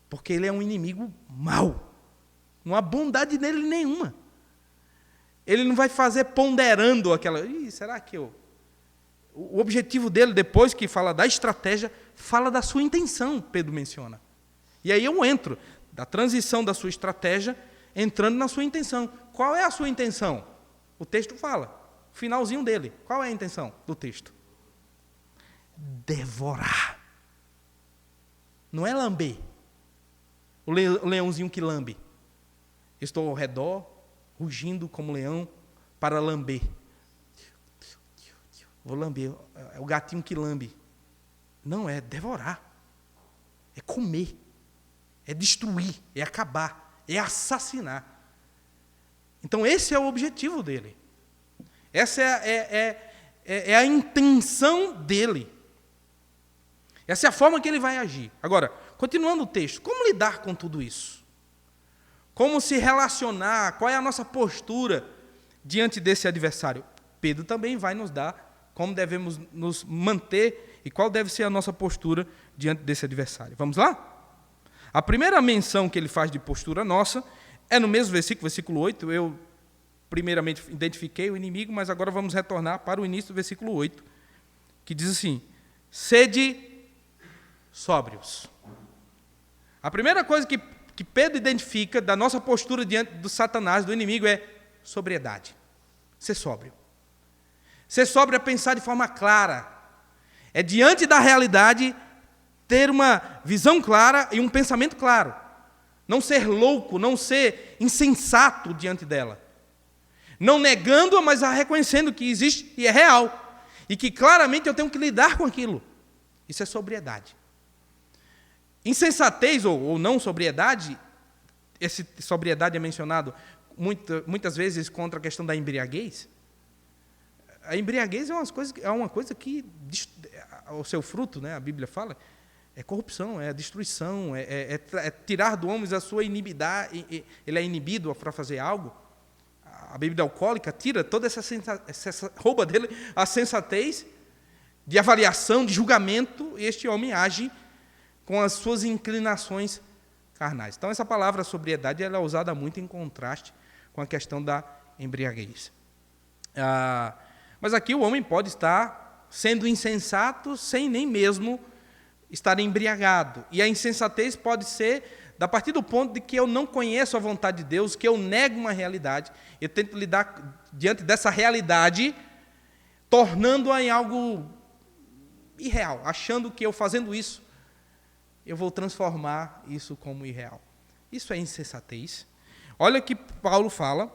Porque ele é um inimigo mau. Não há bondade nele nenhuma. Ele não vai fazer ponderando aquela... será que eu... O objetivo dele, depois que fala da estratégia, fala da sua intenção, Pedro menciona. E aí eu entro, da transição da sua estratégia, entrando na sua intenção. Qual é a sua intenção? O texto fala. Finalzinho dele. Qual é a intenção do texto? Devorar. Não é lamber. O leãozinho que lambe. Estou ao redor, rugindo como leão, para lamber. Vou lamber. É o gatinho que lambe. Não, é devorar. É comer. É destruir. É acabar. É assassinar. Então esse é o objetivo dele. Essa é a intenção dele. Essa é a forma que ele vai agir. Agora, continuando o texto, como lidar com tudo isso? Como se relacionar? Qual é a nossa postura diante desse adversário? Pedro também vai nos dar como devemos nos manter e qual deve ser a nossa postura diante desse adversário. Vamos lá? A primeira menção que ele faz de postura nossa é no mesmo versículo 8. Eu primeiramente identifiquei o inimigo, mas agora vamos retornar para o início do versículo 8, que diz assim: sede sóbrios. A primeira coisa que Pedro identifica da nossa postura diante do Satanás, do inimigo, é sobriedade. Ser sóbrio. Ser sóbrio é pensar de forma clara. É diante da realidade ter uma visão clara e um pensamento claro. Não ser louco, não ser insensato diante dela. Não negando-a, mas a reconhecendo que existe e é real. E que claramente eu tenho que lidar com aquilo. Isso é sobriedade. Insensatez ou não sobriedade, essa sobriedade é mencionado muitas vezes contra a questão da embriaguez. A embriaguez é uma coisa que, o seu fruto, né, a Bíblia fala, é corrupção, é destruição, é tirar do homem a sua inibidade, ele é inibido para fazer algo. A bebida alcoólica tira toda rouba dele a sensatez de avaliação, de julgamento, e este homem age com as suas inclinações carnais. Então, essa palavra sobriedade ela é usada muito em contraste com a questão da embriaguez. Mas aqui o homem pode estar sendo insensato sem nem mesmo estar embriagado. E a insensatez pode ser a partir do ponto de que eu não conheço a vontade de Deus, que eu nego uma realidade, eu tento lidar diante dessa realidade, tornando-a em algo irreal, achando que eu fazendo isso, eu vou transformar isso como irreal. Isso é insensatez. Olha que Paulo fala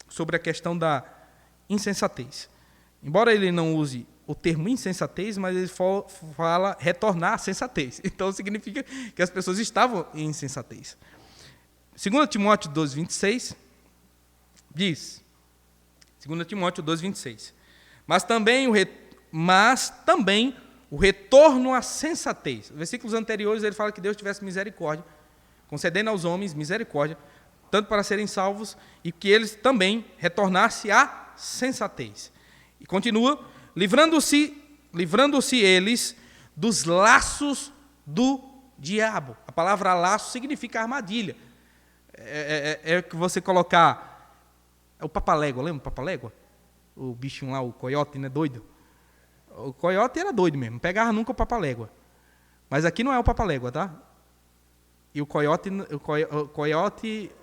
sobre a questão da insensatez. Embora ele não use o termo insensatez, mas ele fala retornar à sensatez. Então, significa que as pessoas estavam em insensatez. 2 Timóteo 2,26 diz, 2 Timóteo 2,26, mas também o retorno à sensatez. Nos versículos anteriores ele fala que Deus tivesse misericórdia, concedendo aos homens misericórdia, tanto para serem salvos, e que eles também retornassem à sensatez. E continua, livrando-se eles dos laços do diabo. A palavra laço significa armadilha. É que você colocar... É o papalégua, lembra o papalégua? O bichinho lá, o coiote, né, doido? O coiote era doido mesmo, não pegava nunca o papalégua. Mas aqui não é o papalégua, tá? E o coiote,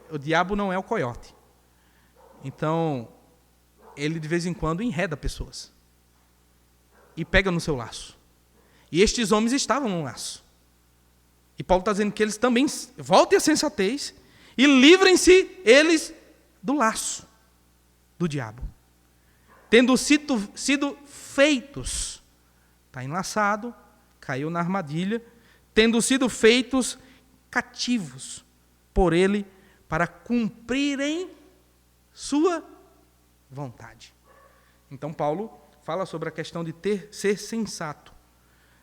o diabo não é o coiote. Então, ele de vez em quando enreda pessoas. E pega no seu laço. E estes homens estavam no laço. E Paulo está dizendo que eles também voltem à sensatez e livrem-se eles do laço do diabo. Tendo sido feitos, está enlaçado, caiu na armadilha, tendo sido feitos cativos por ele para cumprirem sua vontade. Então Paulo fala sobre a questão de ser sensato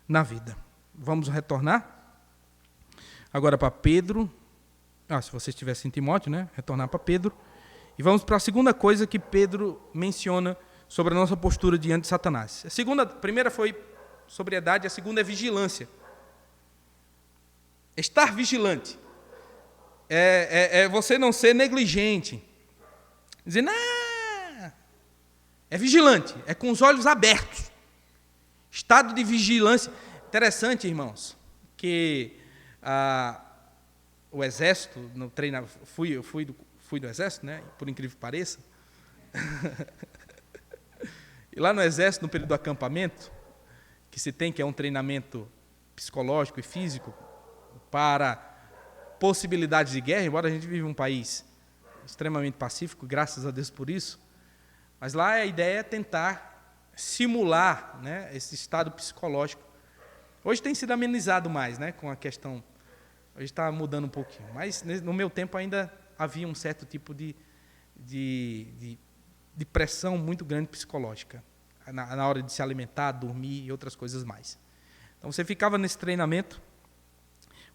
na vida. Vamos retornar agora para Pedro. Se você estivesse em Timóteo, né? Retornar para Pedro. E vamos para a segunda coisa que Pedro menciona sobre a nossa postura diante de Satanás. A primeira foi sobriedade, a segunda é vigilância. Estar vigilante é você não ser negligente. Dizer, é vigilante, é com os olhos abertos. Estado de vigilância. Interessante, irmãos, que o exército, no treino, eu fui do exército, né? Por incrível que pareça. E lá no exército, no período do acampamento, que é um treinamento psicológico e físico para possibilidades de guerra, embora a gente vive um país extremamente pacífico, graças a Deus por isso, mas lá a ideia é tentar simular, né, esse estado psicológico. Hoje tem sido amenizado mais, né, com a questão, hoje está mudando um pouquinho, mas no meu tempo ainda havia um certo tipo de pressão muito grande psicológica, na hora de se alimentar, dormir e outras coisas mais. Então você ficava nesse treinamento,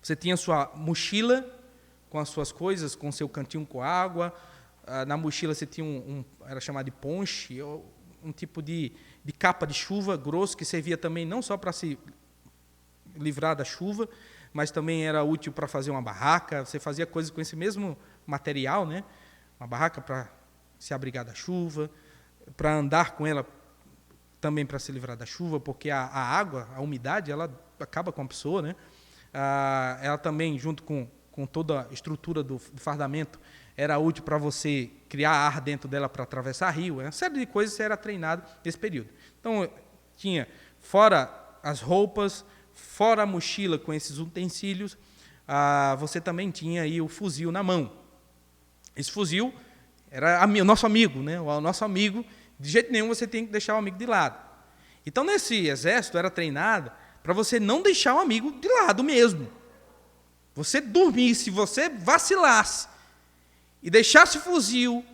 você tinha sua mochila com as suas coisas, com seu cantinho com água, na mochila você tinha era chamado de ponche, um tipo de capa de chuva grosso, que servia também não só para se livrar da chuva, mas também era útil para fazer uma barraca, você fazia coisas com esse mesmo material, né? Uma barraca para se abrigar da chuva, para andar com ela também para se livrar da chuva, porque a água, a umidade, ela acaba com a pessoa, né? Ela também, junto com toda a estrutura do fardamento, era útil para você criar ar dentro dela para atravessar rio. Uma série de coisas você era treinado nesse período. Então, tinha, fora as roupas, fora a mochila com esses utensílios, você também tinha aí o fuzil na mão. Esse fuzil era o nosso amigo, né? O nosso amigo, de jeito nenhum você tem que deixar o amigo de lado. Então, nesse exército, era treinado para você não deixar o amigo de lado mesmo. Você dormisse, se você vacilasse e deixasse o fuzil,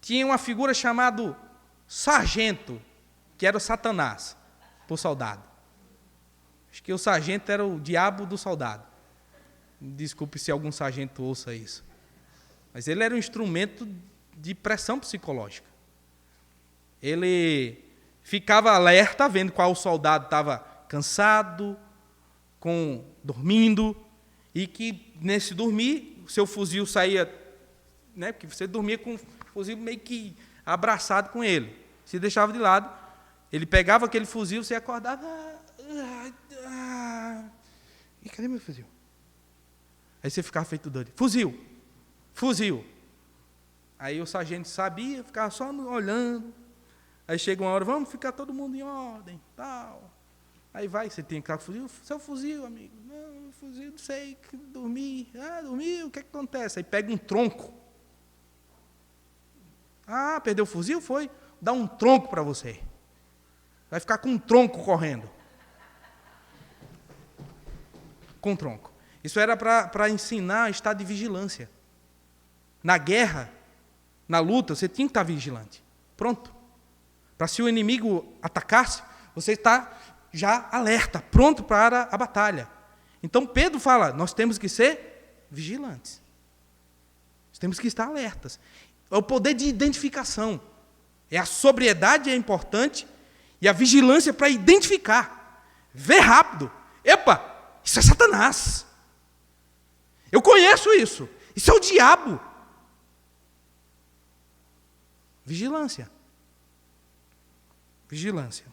tinha uma figura chamada sargento, que era o Satanás, para o soldado. Acho que o sargento era o diabo do soldado. Desculpe se algum sargento ouça isso. Mas ele era um instrumento de pressão psicológica. Ele ficava alerta, vendo qual soldado estava cansado, dormindo, e que nesse dormir, o seu fuzil saía, né, porque você dormia com o fuzil meio que abraçado com ele. Se deixava de lado, ele pegava aquele fuzil, você acordava. E cadê meu fuzil? Aí você ficava feito doido. Fuzil! Fuzil! Aí o sargento sabia, ficava só olhando. Aí chega uma hora, vamos ficar todo mundo em ordem, tal. Aí vai, você tem que estar com o fuzil. Seu fuzil, amigo. Não, fuzil, não sei, dormi. Dormi, o que acontece? Aí pega um tronco. Perdeu o fuzil? Foi? Dá um tronco para você. Vai ficar com um tronco correndo. Com um tronco. Isso era para ensinar a estar de vigilância. Na guerra, na luta, você tinha que estar vigilante. Pronto. Para se o inimigo atacasse, você está já alerta, pronto para a batalha. Então Pedro fala, nós temos que ser vigilantes. Nós temos que estar alertas. É o poder de identificação. A sobriedade é importante e a vigilância para identificar. Ver rápido. Epa, isso é Satanás. Eu conheço isso. Isso é o diabo. Vigilância. Vigilância.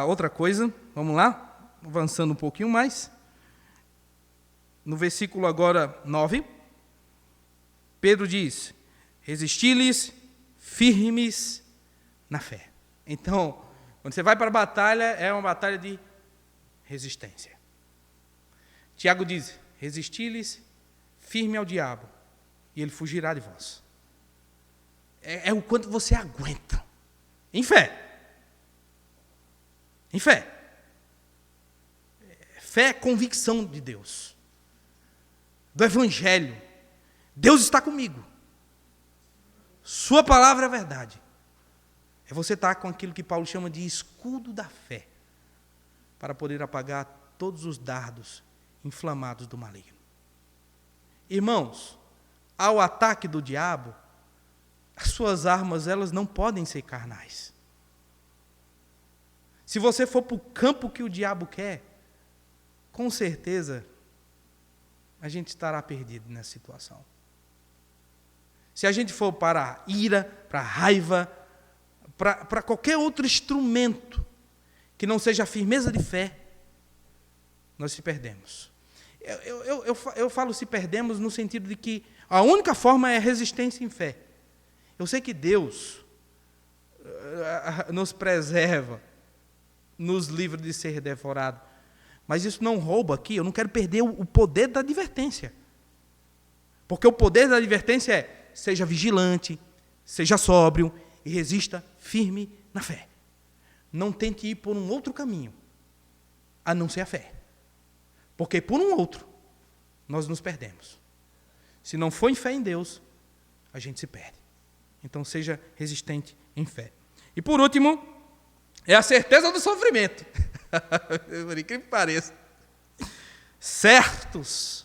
Outra coisa, vamos lá, avançando um pouquinho mais. No versículo agora 9, Pedro diz, resisti-lhes firmes na fé. Então, quando você vai para a batalha, é uma batalha de resistência. Tiago diz, resisti-lhes firme ao diabo, e ele fugirá de vós. É o quanto você aguenta. Em fé. Em fé. Fé é convicção de Deus. Do Evangelho. Deus está comigo. Sua palavra é verdade. É você estar com aquilo que Paulo chama de escudo da fé. Para poder apagar todos os dardos inflamados do maligno. Irmãos, ao ataque do diabo, as suas armas, elas não podem ser carnais. Se você for para o campo que o diabo quer, com certeza, a gente estará perdido nessa situação. Se a gente for para a ira, para a raiva, para qualquer outro instrumento que não seja a firmeza de fé, nós se perdemos. Eu falo se perdemos no sentido de que a única forma é resistência em fé. Eu sei que Deus nos preserva, nos livra de ser devorado, mas isso não rouba aqui, eu não quero perder o poder da advertência. Porque o poder da advertência é, seja vigilante, seja sóbrio e resista firme na fé. Não tente ir por um outro caminho, a não ser a fé. Porque por um outro, nós nos perdemos. Se não for em fé em Deus, a gente se perde. Então, seja resistente em fé. E por último, é a certeza do sofrimento. Por incrível que pareça. Certos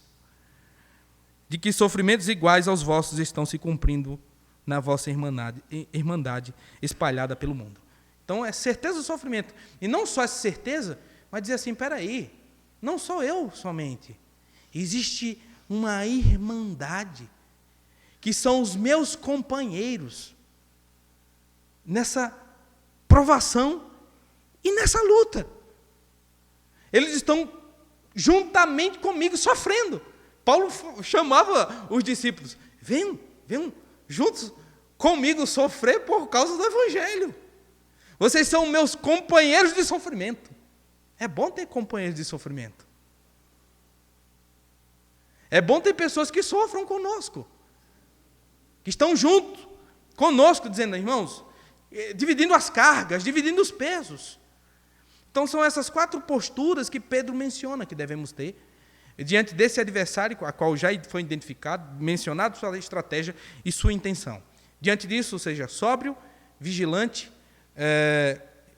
de que sofrimentos iguais aos vossos estão se cumprindo na vossa irmandade espalhada pelo mundo. Então, é certeza do sofrimento. E não só essa certeza, mas dizer assim, espera aí, não sou eu somente. Existe uma irmandade, que são os meus companheiros, nessa provação e nessa luta. Eles estão juntamente comigo sofrendo. Paulo chamava os discípulos: venham juntos comigo sofrer por causa do Evangelho. Vocês são meus companheiros de sofrimento. É bom ter companheiros de sofrimento. É bom ter pessoas que sofram conosco, que estão junto conosco, dizendo: irmãos, dividindo as cargas, dividindo os pesos. Então são essas 4 posturas que Pedro menciona que devemos ter diante desse adversário, a qual já foi identificado, mencionado sua estratégia e sua intenção. Diante disso, seja sóbrio, vigilante,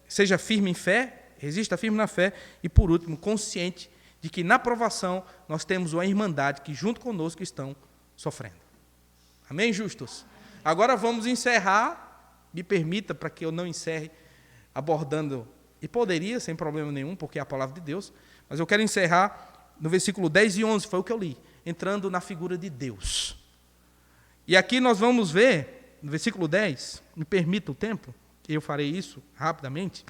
seja firme em fé, resista firme na fé e, por último, consciente de que na provação nós temos uma irmandade que junto conosco estão sofrendo. Amém, justos? Agora vamos encerrar, me permita para que eu não encerre abordando, e poderia, sem problema nenhum, porque é a palavra de Deus, mas eu quero encerrar no versículo 10 e 11, foi o que eu li, entrando na figura de Deus. E aqui nós vamos ver, no versículo 10, me permita o tempo, eu farei isso rapidamente.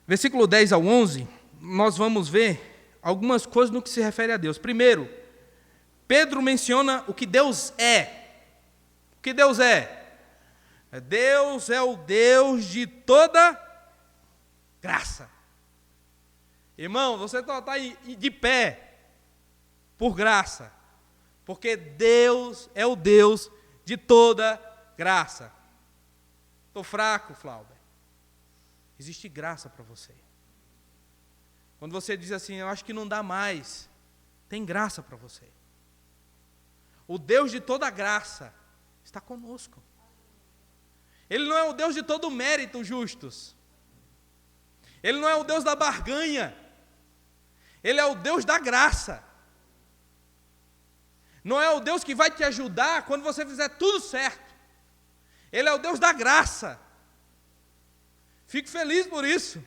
Versículo 10 ao 11, nós vamos ver algumas coisas no que se refere a Deus. Primeiro, Pedro menciona o que Deus é. O que Deus é? Deus é o Deus de toda graça. Irmão, você está de pé por graça, porque Deus é o Deus de toda graça. Estou fraco, Flauber. Existe graça para você. Quando você diz assim: eu acho que não dá mais, tem graça para você. O Deus de toda graça está conosco. Ele não é o Deus de todo mérito, justos. Ele não é o Deus da barganha. Ele é o Deus da graça. Não é o Deus que vai te ajudar quando você fizer tudo certo. Ele é o Deus da graça. Fico feliz por isso.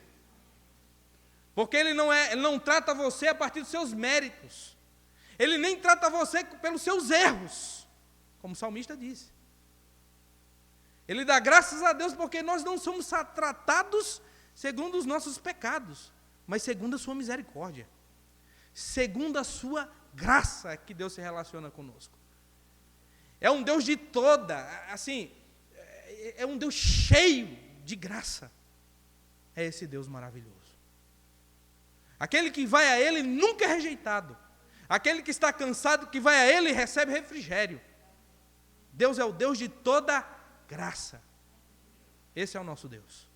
Porque ele não trata você a partir dos seus méritos. Ele nem trata você pelos seus erros, como o salmista disse. Ele dá graças a Deus porque nós não somos tratados segundo os nossos pecados, mas segundo a sua misericórdia. Segundo a sua graça que Deus se relaciona conosco. É um Deus de toda, assim, é um Deus cheio de graça. É esse Deus maravilhoso. Aquele que vai a Ele nunca é rejeitado. Aquele que está cansado, que vai a Ele, recebe refrigério. Deus é o Deus de toda graça. Esse é o nosso Deus.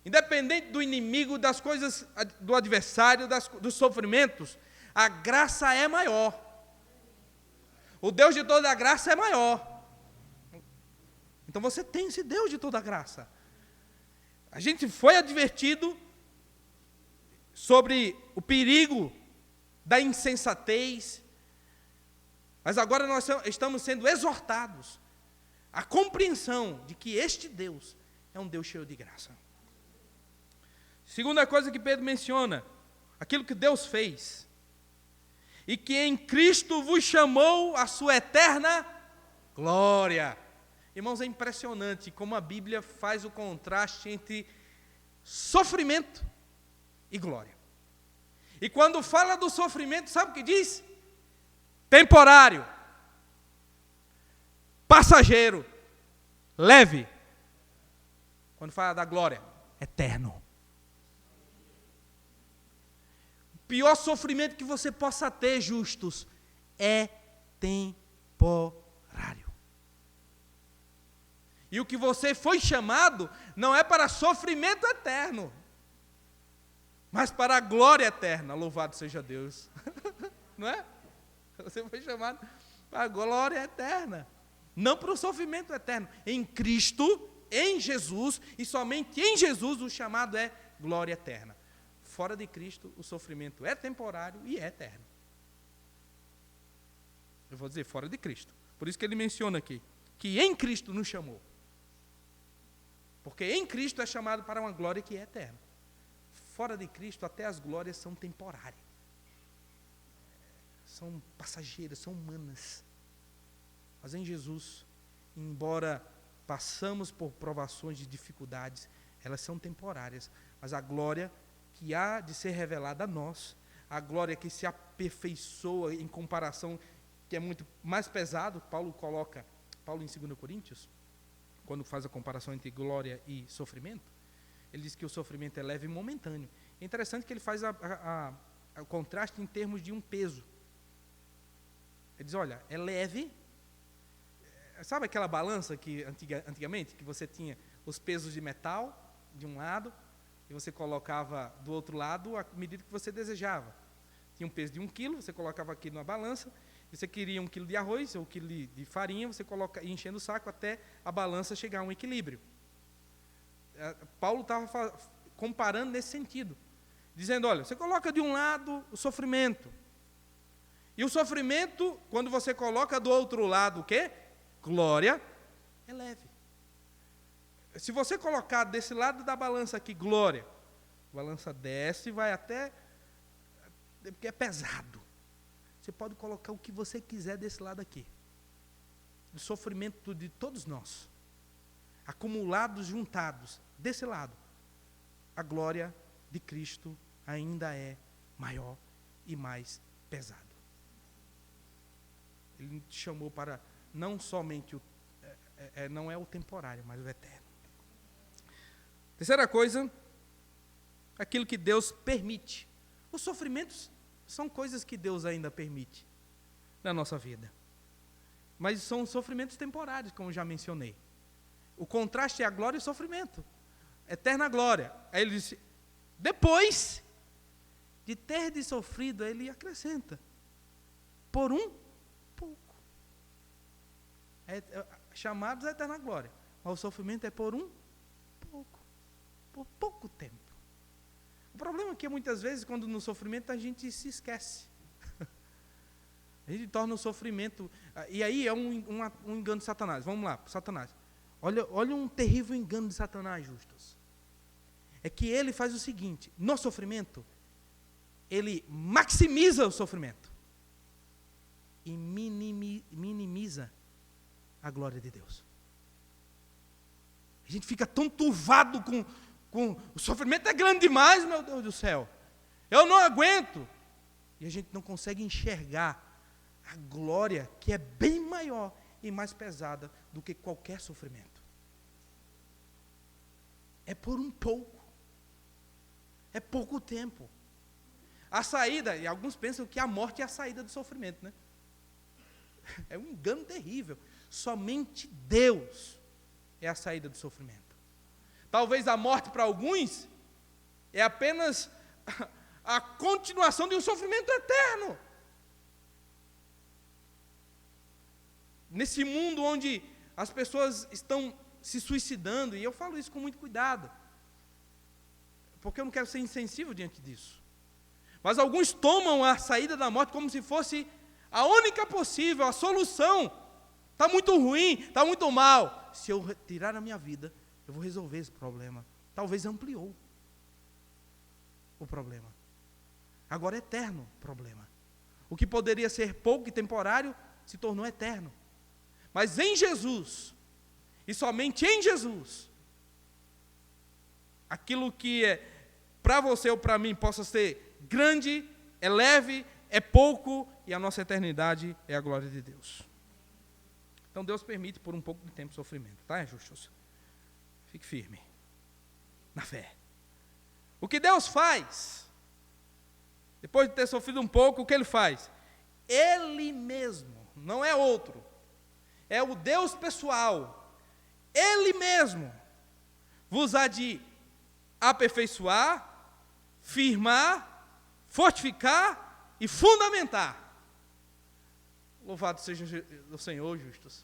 Independente do inimigo, das coisas, do adversário, dos sofrimentos, a graça é maior. O Deus de toda graça é maior. Então você tem esse Deus de toda graça. A gente foi advertido sobre o perigo da insensatez, mas agora nós estamos sendo exortados à compreensão de que este Deus é um Deus cheio de graça. Segunda coisa que Pedro menciona, aquilo que Deus fez, e que em Cristo vos chamou a sua eterna glória. Irmãos, é impressionante como a Bíblia faz o contraste entre sofrimento e glória. E quando fala do sofrimento, sabe o que diz? Temporário, passageiro, leve. Quando fala da glória, eterno. O pior sofrimento que você possa ter, justos, é temporário. E o que você foi chamado não é para sofrimento eterno, mas para a glória eterna. Louvado seja Deus. Não é? Você foi chamado para a glória eterna, não para o sofrimento eterno. Em Cristo, em Jesus, e somente em Jesus o chamado é glória eterna. Fora de Cristo, o sofrimento é temporário e é eterno. Eu vou dizer fora de Cristo. Por isso que ele menciona aqui, que em Cristo nos chamou. Porque em Cristo é chamado para uma glória que é eterna. Fora de Cristo, até as glórias são temporárias. São passageiras, são humanas. Mas em Jesus, embora passamos por provações de dificuldades, elas são temporárias, mas a glória que há de ser revelada a nós, a glória que se aperfeiçoa em comparação, que é muito mais pesado, Paulo em 2 Coríntios, quando faz a comparação entre glória e sofrimento, ele diz que o sofrimento é leve e momentâneo. É interessante que ele faz o contraste em termos de um peso. Ele diz, olha, é leve. Sabe aquela balança que antigamente, que você tinha os pesos de metal de um lado, e você colocava do outro lado a medida que você desejava. Tinha um peso de 1 quilo, você colocava aqui na balança, e você queria 1 quilo de arroz ou 1 quilo de farinha, você ia enchendo o saco até a balança chegar a um equilíbrio. Paulo estava comparando nesse sentido, dizendo, olha, você coloca de um lado o sofrimento, e o sofrimento, quando você coloca do outro lado o quê? Glória, é leve. Se você colocar desse lado da balança aqui, glória, a balança desce e vai até, porque é pesado. Você pode colocar o que você quiser desse lado aqui. O sofrimento de todos nós, acumulados, juntados, desse lado, a glória de Cristo ainda é maior e mais pesado. Ele te chamou para não somente não é o temporário, mas o eterno. Terceira coisa, aquilo que Deus permite. Os sofrimentos são coisas que Deus ainda permite na nossa vida. Mas são sofrimentos temporários, como já mencionei. O contraste é a glória e o sofrimento. Eterna glória. Aí ele disse, depois de ter sofrido, ele acrescenta, por um pouco. Chamados à eterna glória. Mas o sofrimento é por um pouco. Por pouco tempo. O problema é que muitas vezes, quando no sofrimento, a gente se esquece. A gente torna o sofrimento... E aí é um engano de Satanás. Vamos lá, Satanás. Olha um terrível engano de Satanás, Justus. É que ele faz o seguinte, no sofrimento, ele maximiza o sofrimento. E minimiza a glória de Deus. A gente fica tão turvado com o sofrimento é grande demais, meu Deus do céu. Eu não aguento. E a gente não consegue enxergar a glória que é bem maior e mais pesada do que qualquer sofrimento. É por um pouco. É pouco tempo. A saída, e alguns pensam que a morte é a saída do sofrimento, né? É um engano terrível. Somente Deus é a saída do sofrimento. Talvez a morte para alguns é apenas a continuação de um sofrimento eterno. Nesse mundo onde as pessoas estão se suicidando, e eu falo isso com muito cuidado, porque eu não quero ser insensível diante disso. Mas alguns tomam a saída da morte como se fosse a única possível, a solução. Está muito ruim, está muito mal. Se eu tirar a minha vida, eu vou resolver esse problema. Talvez ampliou o problema. Agora é eterno o problema. O que poderia ser pouco e temporário, se tornou eterno. Mas em Jesus, e somente em Jesus, aquilo que é para você ou para mim possa ser grande, é leve, é pouco, e a nossa eternidade é a glória de Deus. Então Deus permite por um pouco de tempo sofrimento, tá, justos? Fique firme, na fé. O que Deus faz, depois de ter sofrido um pouco, o que Ele faz? Ele mesmo, não é outro, é o Deus pessoal, Ele mesmo, vos há de aperfeiçoar, firmar, fortificar e fundamentar. Louvado seja o Senhor, justos.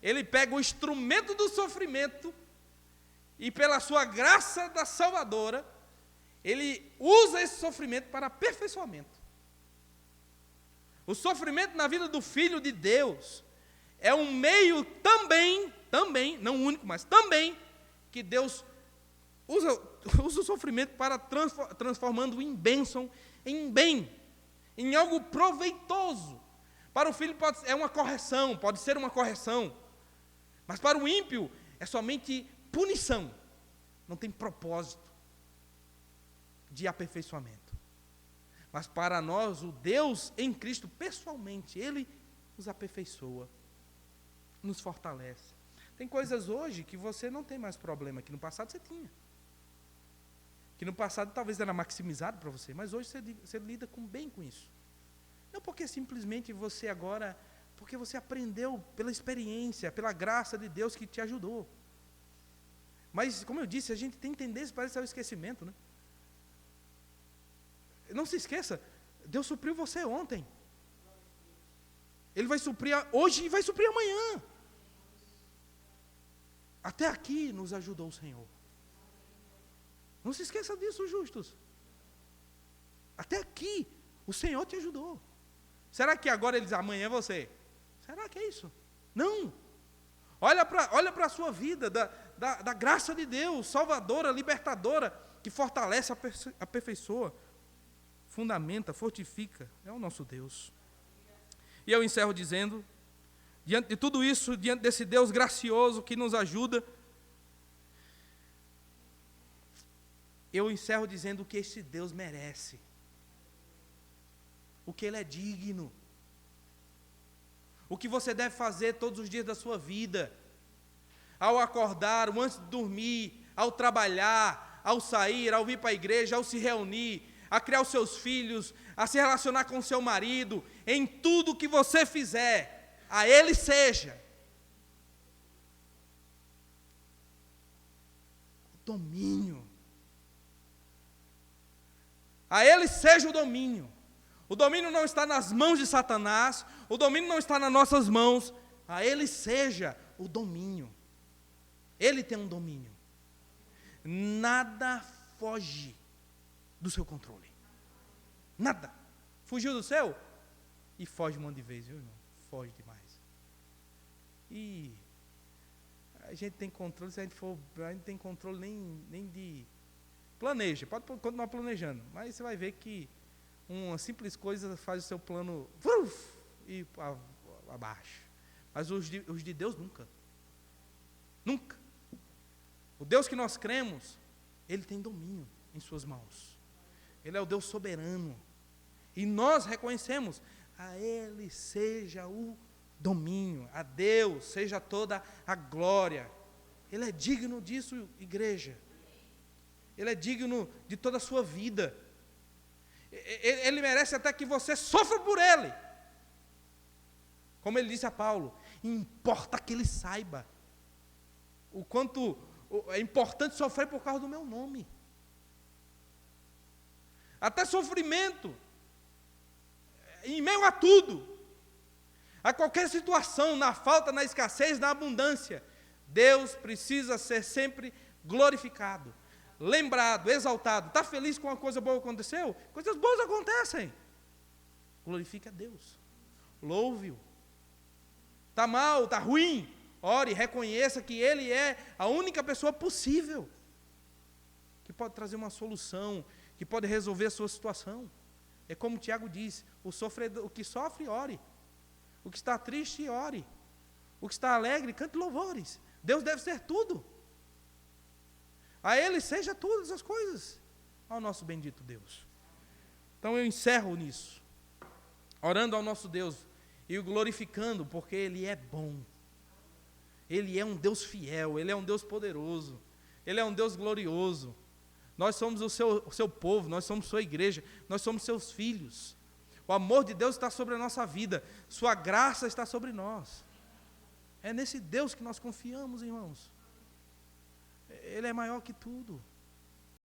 Ele pega o instrumento do sofrimento e pela sua graça da salvadora, Ele usa esse sofrimento para aperfeiçoamento. O sofrimento na vida do Filho de Deus é um meio também, não único, mas também, que Deus usa o sofrimento para transformando em bênção, em bem, em algo proveitoso. Para o filho é uma correção, pode ser uma correção. Mas para o ímpio é somente punição, não tem propósito de aperfeiçoamento. Mas para nós, o Deus em Cristo, pessoalmente, Ele nos aperfeiçoa, nos fortalece. Tem coisas hoje que você não tem mais problema, que no passado você tinha. Que no passado talvez era maximizado para você, mas hoje você lida bem com isso. Não porque simplesmente você agora, porque você aprendeu pela experiência, pela graça de Deus que te ajudou. Mas, como eu disse, a gente tem tendência para esse esquecimento, né? Não se esqueça, Deus supriu você ontem. Ele vai suprir hoje e vai suprir amanhã. Até aqui nos ajudou o Senhor. Não se esqueça disso, justos. Até aqui o Senhor te ajudou. Será que agora ele diz, amanhã é você? Será que é isso? Não. Olha para a sua vida, da graça de Deus, salvadora, libertadora, que fortalece, aperfeiçoa, fundamenta, fortifica. É o nosso Deus. E eu encerro dizendo, diante de tudo isso, diante desse Deus gracioso que nos ajuda, eu encerro dizendo o que esse Deus merece. O que Ele é digno. O que você deve fazer todos os dias da sua vida. Ao acordar, ou antes de dormir, ao trabalhar, ao sair, ao vir para a igreja, ao se reunir, a criar os seus filhos, a se relacionar com o seu marido, em tudo que você fizer, a Ele seja o domínio. A Ele seja o domínio. O domínio não está nas mãos de Satanás, o domínio não está nas nossas mãos, a Ele seja o domínio. Ele tem um domínio. Nada foge do seu controle. Nada. Fugiu do seu? E foge um monte de vezes, viu, irmão? Foge demais. E a gente tem controle, se a gente não tem controle nem de... Planeja, pode continuar planejando, mas você vai ver que uma simples coisa faz o seu plano ir abaixo. Mas os de Deus nunca. Nunca. O Deus que nós cremos, Ele tem domínio em suas mãos. Ele é o Deus soberano. E nós reconhecemos, a Ele seja o domínio, a Deus seja toda a glória. Ele é digno disso, igreja. Ele é digno de toda a sua vida. Ele merece até que você sofra por Ele. Como ele disse a Paulo, importa que Ele saiba o quanto é importante sofrer por causa do meu nome. Até sofrimento, em meio a tudo, a qualquer situação, na falta, na escassez, na abundância, Deus precisa ser sempre glorificado, lembrado, exaltado. Está feliz com uma coisa boa que aconteceu? Coisas boas acontecem. Glorifique a Deus. Louve-o. Está mal, está ruim? Ore, reconheça que Ele é a única pessoa possível que pode trazer uma solução, que pode resolver a sua situação. É como o Tiago diz, o que sofre, ore. O que está triste, ore. O que está alegre, cante louvores. Deus deve ser tudo. A Ele seja todas as coisas, ao nosso bendito Deus. Então eu encerro nisso, orando ao nosso Deus e o glorificando, porque Ele é bom. Ele é um Deus fiel, Ele é um Deus poderoso, Ele é um Deus glorioso. Nós somos o seu povo, nós somos sua igreja, nós somos seus filhos. O amor de Deus está sobre a nossa vida, sua graça está sobre nós. É nesse Deus que nós confiamos, irmãos. Ele é maior que tudo.